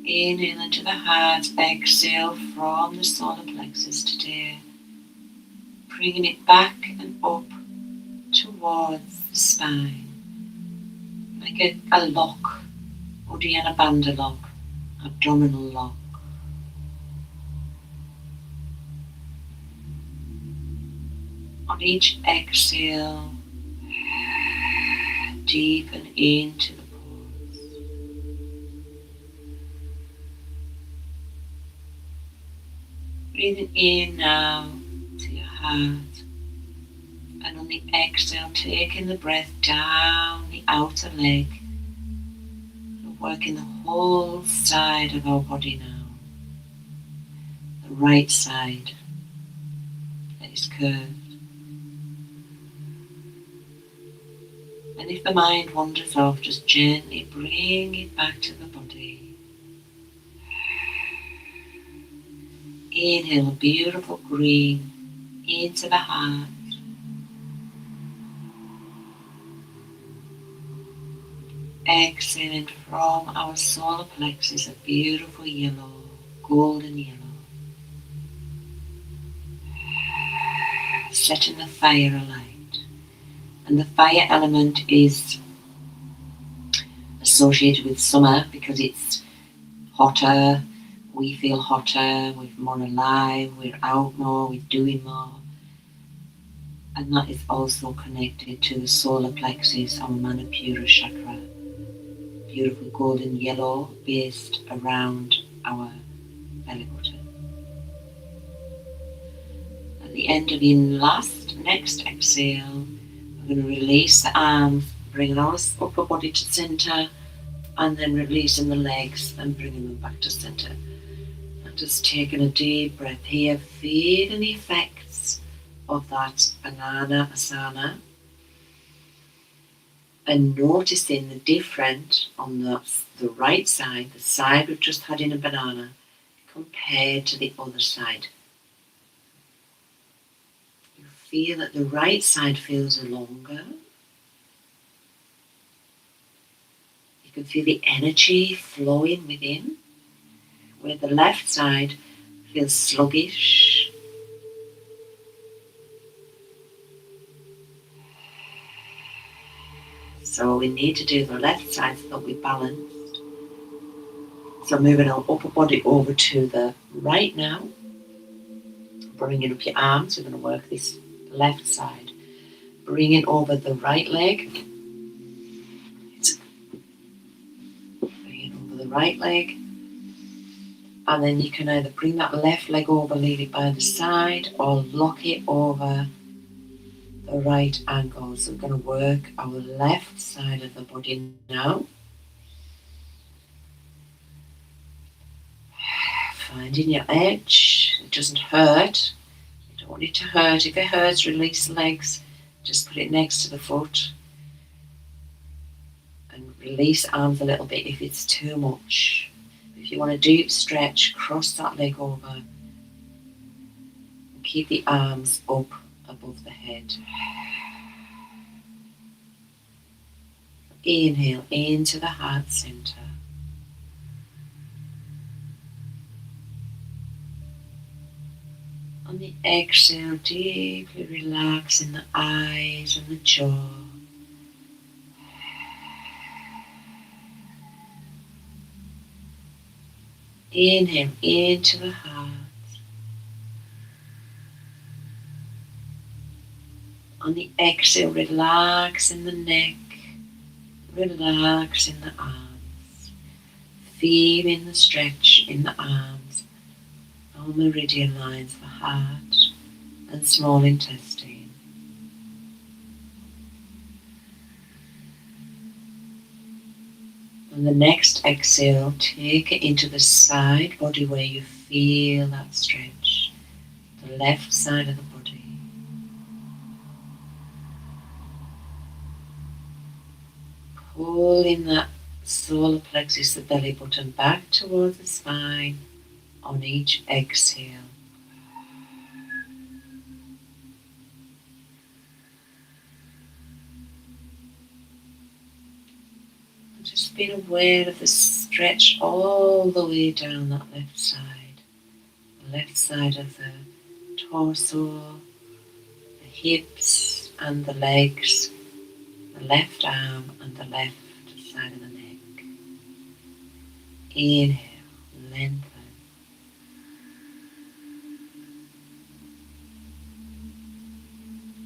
Inhale into the heart, exhale from the solar plexus today. Bringing it back and up towards the spine. Like a lock, Uddiyana Bandha lock, abdominal lock. On each exhale, deepen into the pores. Breathing in now to your heart. And on the exhale, taking the breath down the outer leg. Working the whole side of our body now. The right side that is curved. And if the mind wanders off, just gently bring it back to the body. Inhale a beautiful green into the heart. Exhaling from our solar plexus a beautiful yellow, golden yellow. Setting the fire alight. And the fire element is associated with summer because it's hotter, we feel hotter, we're more alive, we're out more, we're doing more. And that is also connected to the solar plexus, our Manipura chakra. Beautiful golden yellow based around our belly button. At the end of your next exhale, we're going to release the arms, bringing our upper body to center, and then releasing the legs and bringing them back to center. And just taking a deep breath here, feeling the effects of that banana asana, and noticing the difference on the right side, the side we've just had in a banana, compared to the other side. You feel that the right side feels longer. You can feel the energy flowing within, where the left side feels sluggish. So we need to do the left side so that we're balanced. So moving our upper body over to the right now. Bringing up your arms, we're going to work this left side. Bringing over the right leg. Bringing over the right leg. And then you can either bring that left leg over, leave it by the side, or lock it over the right angle. So we're going to work our left side of the body now. Finding your edge. It doesn't hurt. You don't want it to hurt. If it hurts, release the legs. Just put it next to the foot. And release arms a little bit if it's too much. If you want a deep stretch, cross that leg over. And keep the arms up above the head. Inhale into the heart center. On the exhale, deeply relaxing the eyes and the jaw. Inhale into the heart. On the exhale, relaxing the neck, relaxing the arms, feeling the stretch in the arms, our meridian lines, the heart and small intestine. On the next exhale, take it into the side body where you feel that stretch, the left side of the body. Pulling that solar plexus, the belly button, back towards the spine on each exhale. And just being aware of the stretch all the way down that left side. The left side of the torso, the hips and the legs, the left arm and the left side of the neck. Inhale, lengthen.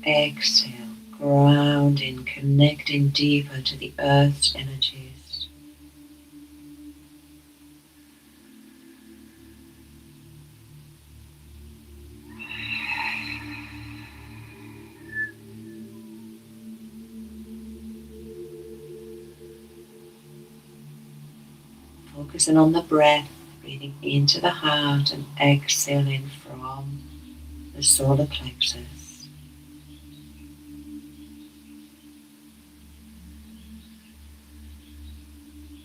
Exhale, grounding, connecting deeper to the earth's energies. Focusing on the breath, breathing into the heart and exhaling from the solar plexus.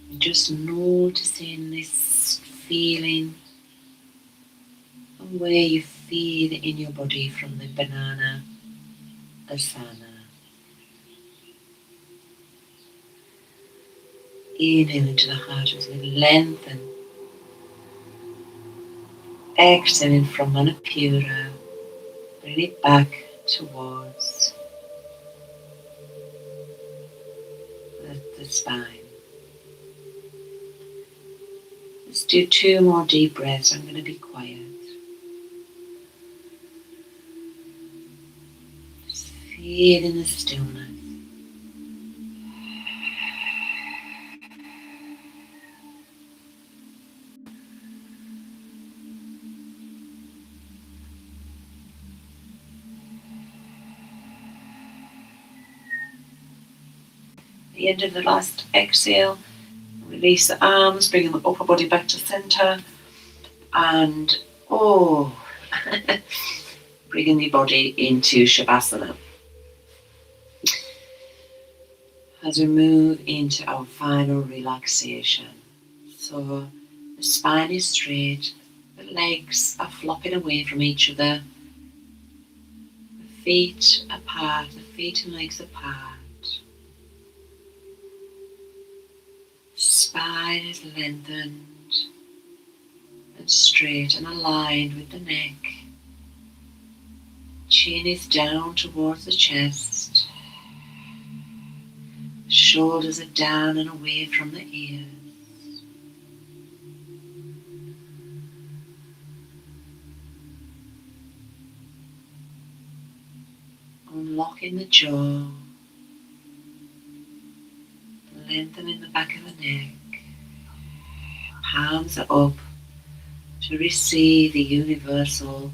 And just noticing this feeling and where you feel it in your body from the banana asana. Inhale into the heart as we lengthen. Exhaling from Manipura, bring it back towards the spine. Let's do 2 more deep breaths. I'm going to be quiet. Just feeling the stillness. At the end of the last exhale, release the arms, bringing the upper body back to center, and bringing the body into Shavasana. As we move into our final relaxation. So the spine is straight, the legs are flopping away from each other, the feet apart, the feet and legs apart. Spine is lengthened and straight and aligned with the neck. Chin is down towards the chest. Shoulders are down and away from the ears. Unlocking the jaw. Lengthening the back of the neck. Palms are up to receive the universal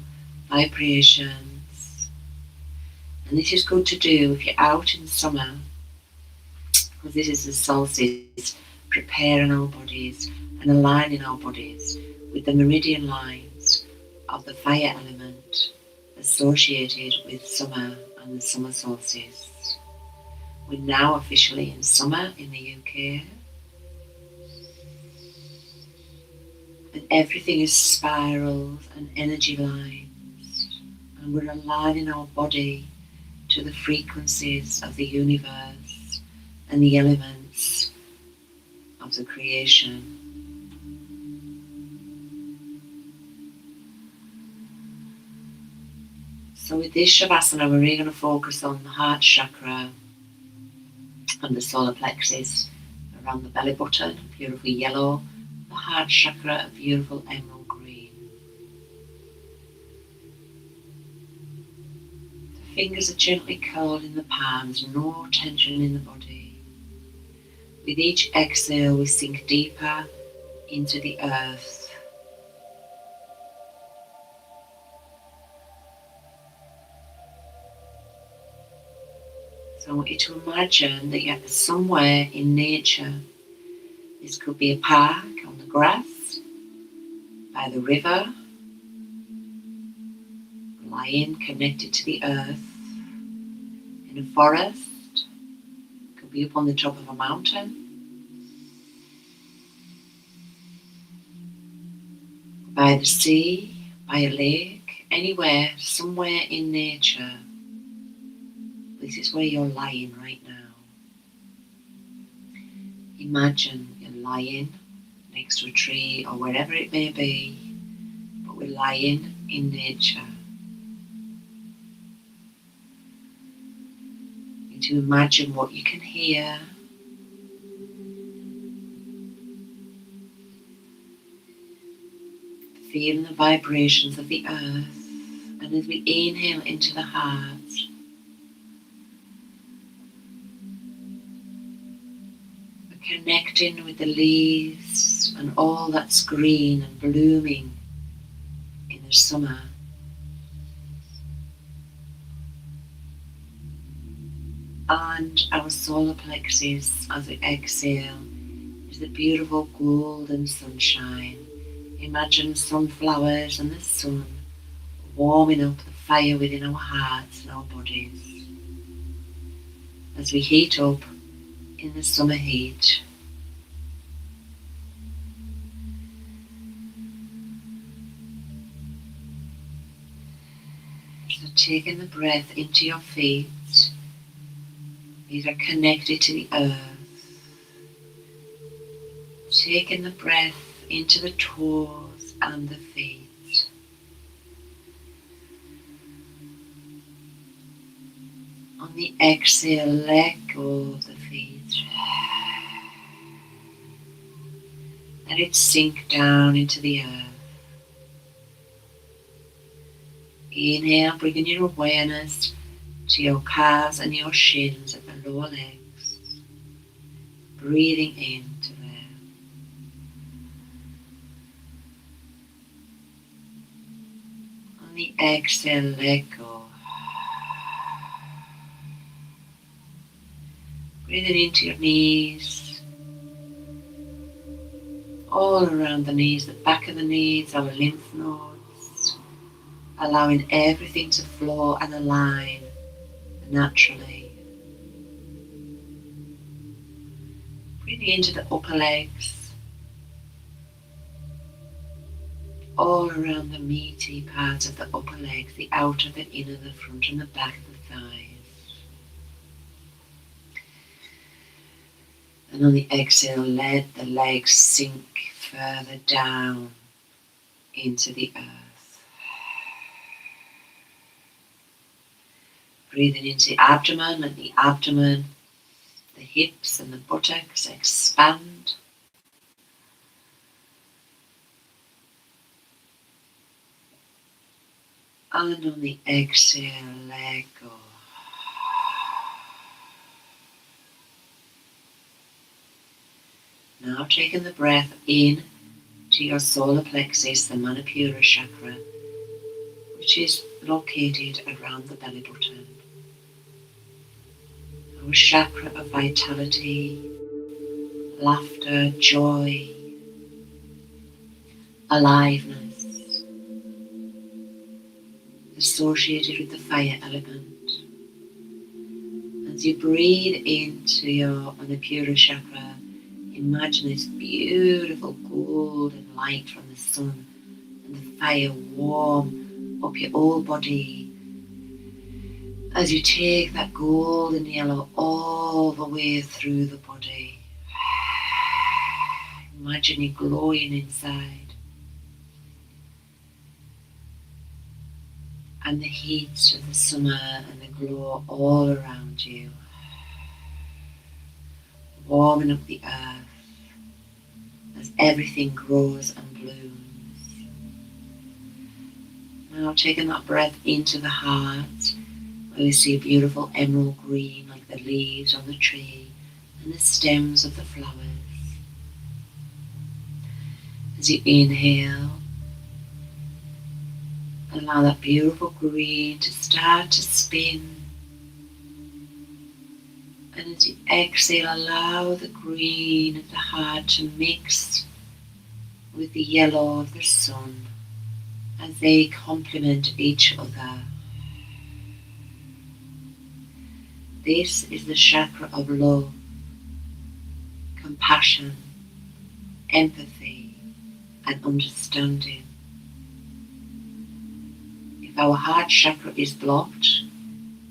vibrations. And this is good to do if you're out in summer, because this is the solstice, preparing our bodies and aligning our bodies with the meridian lines of the fire element associated with summer and the summer solstice. We're now officially in summer in the UK, and everything is spirals and energy lines, and we're aligning our body to the frequencies of the universe and the elements of the creation. So with this Shavasana, we're really going to focus on the heart chakra and the solar plexus around the belly button, beautiful yellow, the heart chakra, a beautiful emerald green. The fingers are gently curled in the palms, no tension in the body. With each exhale, we sink deeper into the earth. So I want you to imagine that you're somewhere in nature. This could be a park on the grass, by the river, lying connected to the earth, in a forest, could be up on the top of a mountain, by the sea, by a lake, anywhere, somewhere in nature. This is where you're lying right now. Imagine you're lying next to a tree or wherever it may be, but we're lying in nature. You need to imagine what you can hear. Feeling the vibrations of the earth, and as we inhale into the heart, connecting with the leaves and all that's green and blooming in the summer. And our solar plexus, as we exhale, is the beautiful golden sunshine. Imagine sunflowers and the sun warming up the fire within our hearts and our bodies as we heat up in the summer heat. So taking the breath into your feet, these are connected to the earth. Taking the breath into the toes and the feet. On the exhale, let go of the feet. Let it sink down into the earth. Inhale, bringing your awareness to your calves and your shins at the lower legs. Breathing into there. On the exhale, let go. Breathing into your knees, all around the knees, the back of the knees, our lymph nodes, allowing everything to flow and align naturally. Breathing into the upper legs, all around the meaty parts of the upper legs, the outer, the inner, the front and the back of the thighs. And on the exhale, let the legs sink further down into the earth. Breathing into the abdomen, and the abdomen, the hips and the buttocks expand. And on the exhale, let go. Now taking the breath in to your solar plexus, the Manipura chakra, which is located around the belly button. Our chakra of vitality, laughter, joy, aliveness, associated with the fire element. As you breathe into your Manipura chakra, imagine this beautiful golden light from the sun and the fire warm up your whole body as you take that golden yellow all the way through the body. Imagine you glowing inside and the heat of the summer and the glow all around you, warming up the earth as everything grows and blooms. Now taking that breath into the heart, where we see a beautiful emerald green like the leaves on the tree and the stems of the flowers. As you inhale, allow that beautiful green to start to spin. And as you exhale, allow the green of the heart to mix with the yellow of the sun as they complement each other. This is the chakra of love, compassion, empathy, and understanding. If our heart chakra is blocked,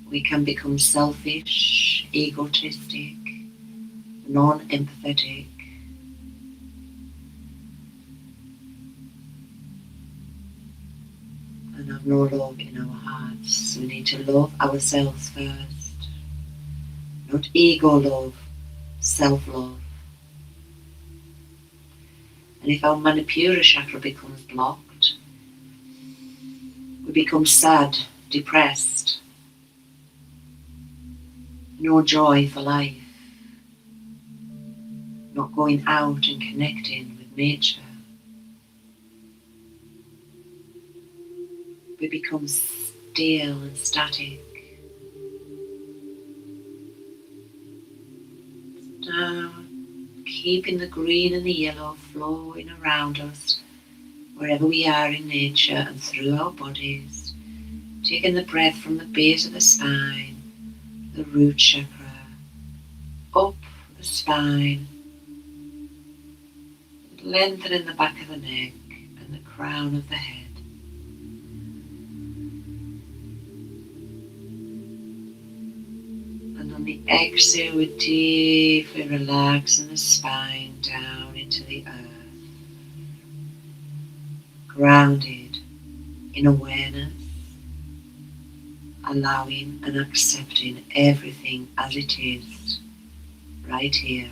we can become selfish, egotistic, non-empathetic, and have no love in our hearts. We need to love ourselves first. Not ego love, self-love. And if our Manipura chakra becomes blocked, we become sad, depressed, no joy for life. not going out and connecting with nature, we become still and static. Now, keeping the green and the yellow flowing around us, wherever we are in nature and through our bodies, taking the breath from the base of the spine, the root chakra, up the spine, lengthening the back of the neck and the crown of the head. And on the exhale, we're deeply relaxing the spine down into the earth, grounded in awareness, allowing and accepting everything as it is, right here,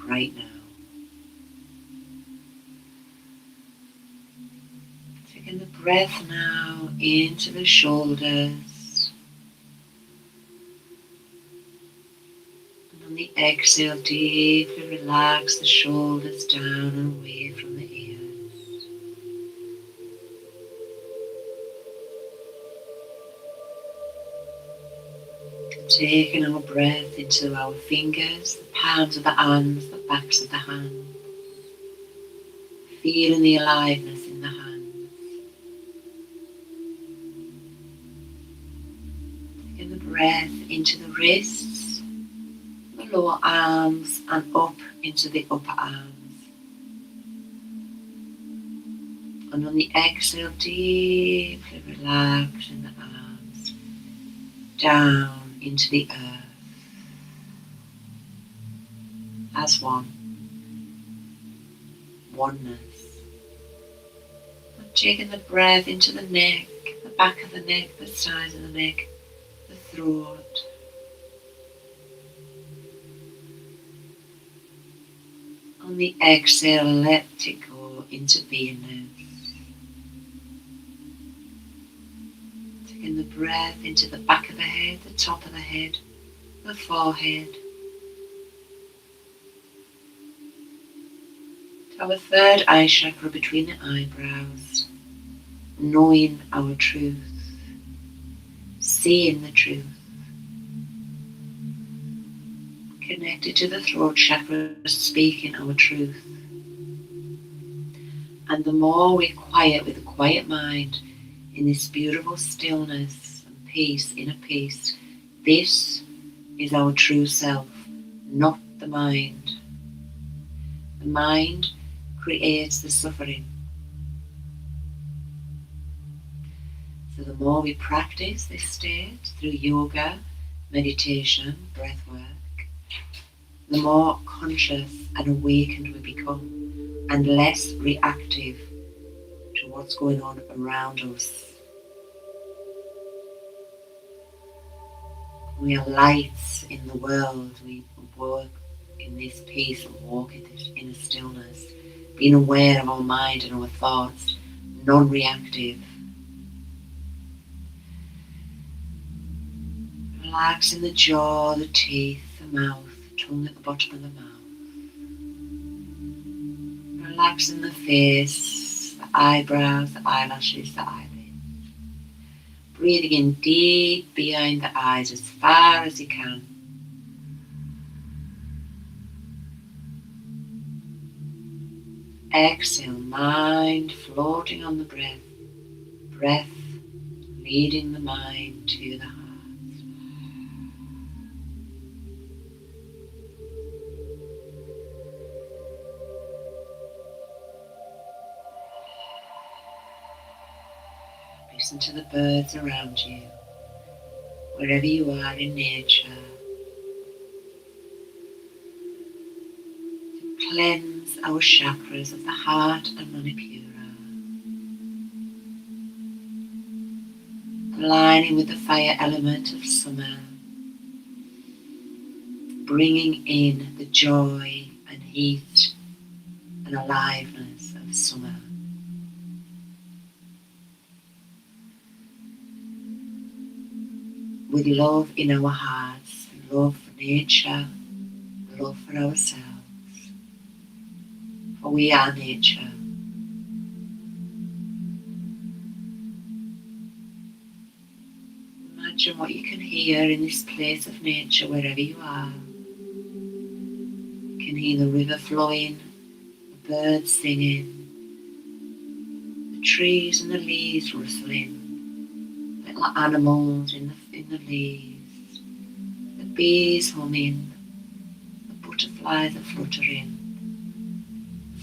right now. Taking the breath now into the shoulders. And on the exhale, deeply relax the shoulders down and away from the ears. Taking our breath into our fingers, the palms of the hands, the backs of the hands. Feeling the aliveness in the hands. Taking the breath into the wrists, the lower arms, and up into the upper arms. And on the exhale, deeply relaxing the arms down into the earth as one. Oneness. And taking the breath into the neck, the back of the neck, the sides of the neck, the throat. On the exhale, let it go into beingness. Taking the breath into the back of the head, the top of the head, the forehead. To our third eye chakra between the eyebrows, knowing our truth, seeing the truth. Connected to the throat chakra, speaking our truth. And the more we're quiet with a quiet mind, in this beautiful stillness and peace, inner peace, this is our true self, not the mind. The mind creates the suffering. So the more we practice this state through yoga, meditation, breath work, the more conscious and awakened we become and less reactive to what's going on around us. We are lights in the world. We work in this peace and walk in this inner stillness, being aware of our mind and our thoughts, non-reactive. Relaxing the jaw, the teeth, the mouth, tongue at the bottom of the mouth. Relaxing the face, the eyebrows, the eyelashes, the eyelids. Breathing in deep behind the eyes as far as you can. Exhale, mind floating on the breath. Breath leading the mind to the heart. Listen to the birds around you, wherever you are in nature. To cleanse our chakras of the heart and Manipura. Aligning with the fire element of summer. Bringing in the joy and heat and aliveness of summer. With love in our hearts, love for nature, love for ourselves. For we are nature. Imagine what you can hear in this place of nature wherever you are. You can hear the river flowing, the birds singing, the trees and the leaves rustling, little animals in the leaves, the bees humming, the butterflies are fluttering,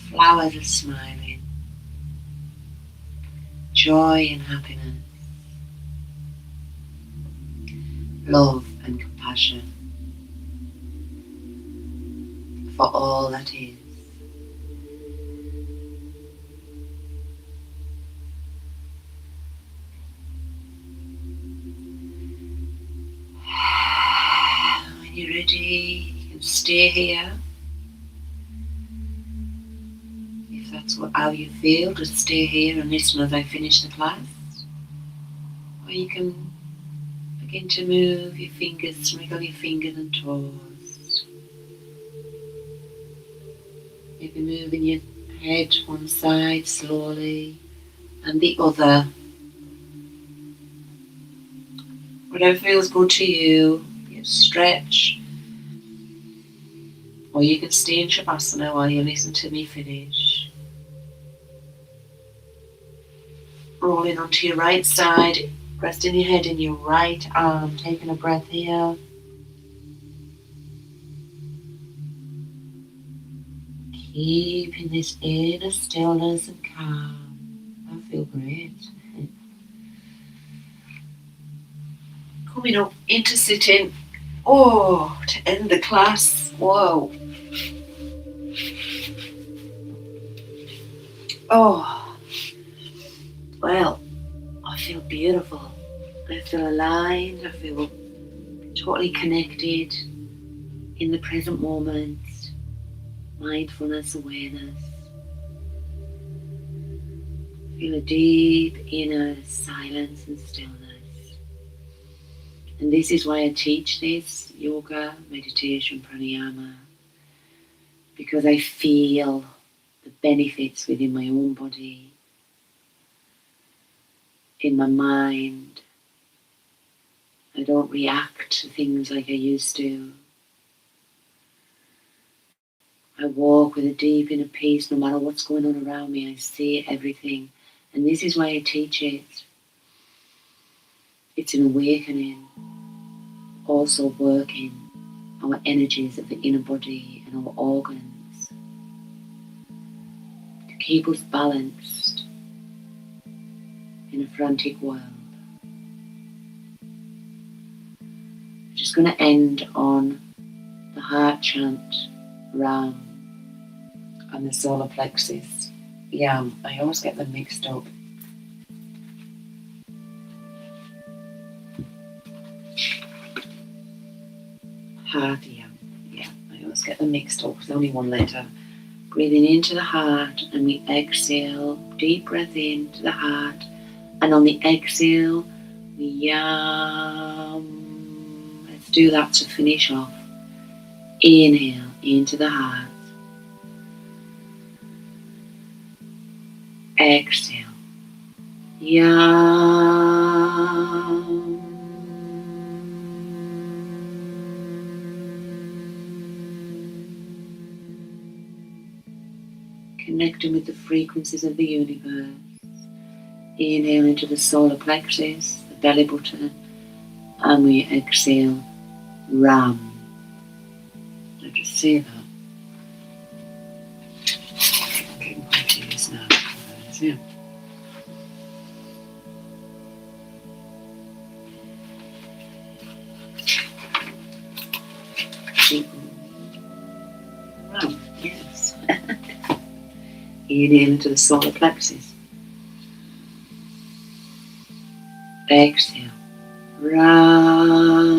flowers are smiling, joy and happiness, love and compassion for all that is. When you're ready, you can stay here. If that's how you feel, just stay here and listen as I finish the class. Or you can begin to move your fingers, wiggle your fingers and toes. Maybe moving your head one side slowly and the other. Whatever feels good to you, you stretch. Or you can stay in Shavasana while you listen to me finish. Rolling onto your right side, resting your head in your right arm, taking a breath here. Keeping this inner stillness and calm. I feel great. Coming up into sitting. Oh, to end the class. Whoa. Oh, well, I feel beautiful. I feel aligned. I feel totally connected in the present moment. Mindfulness, awareness. Feel a deep inner silence and stillness. And this is why I teach this yoga, meditation, pranayama, because I feel the benefits within my own body, in my mind. I don't react to things like I used to. I walk with a deep inner peace no matter what's going on around me. I see everything. And this is why I teach it. It's an awakening, also working our energies of the inner body and our organs to keep us balanced in a frantic world. I'm just going to end on the heart chant, Ram, and the solar plexus, Yam. I always get them mixed up. Heart, Yam. Yeah, I always get them mixed up. There's only one letter. Breathing into the heart, and we exhale. Deep breath into the heart, and on the exhale, we Yam. Let's do that to finish off. Inhale into the heart. Exhale. Yam. Connecting with the frequencies of the universe. Inhale into the solar plexus, the belly button, and we exhale, Ram. I'll just say that. I'm getting confused now. Yeah. Ram, yes. Inhale into the solar plexus. Exhale, Ram.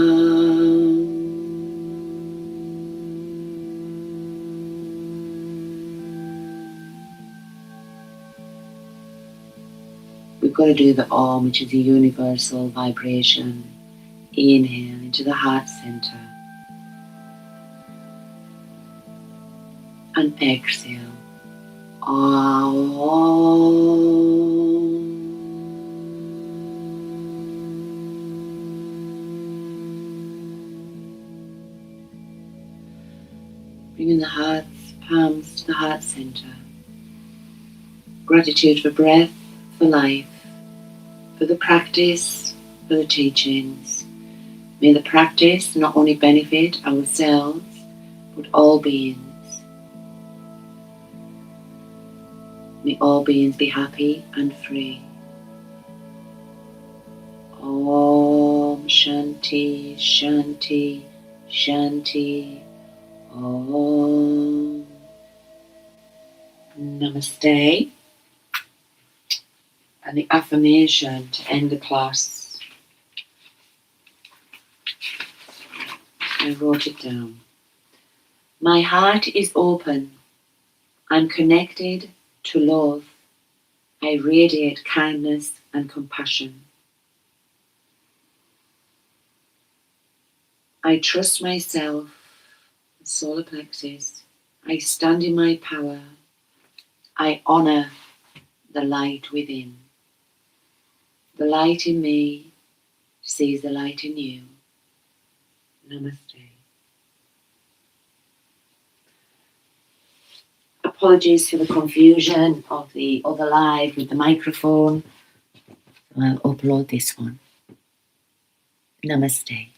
We've got to do the Om, which is a universal vibration. Inhale into the heart center. And exhale, Bringing the heart's palms to the heart center. Gratitude for breath, for life, for the practice, for the teachings. May the practice not only benefit ourselves, but all beings. May all beings be happy and free. Om Shanti, Shanti, Shanti. Om. Namaste. And the affirmation to end the class. I wrote it down. My heart is open. I'm connected to love. I radiate kindness and compassion. I trust myself, solar plexus. I stand in my power. I honor the light within. The light in me sees the light in you. Namaste. Apologies for the confusion of the other live with the microphone. I'll upload this one. Namaste.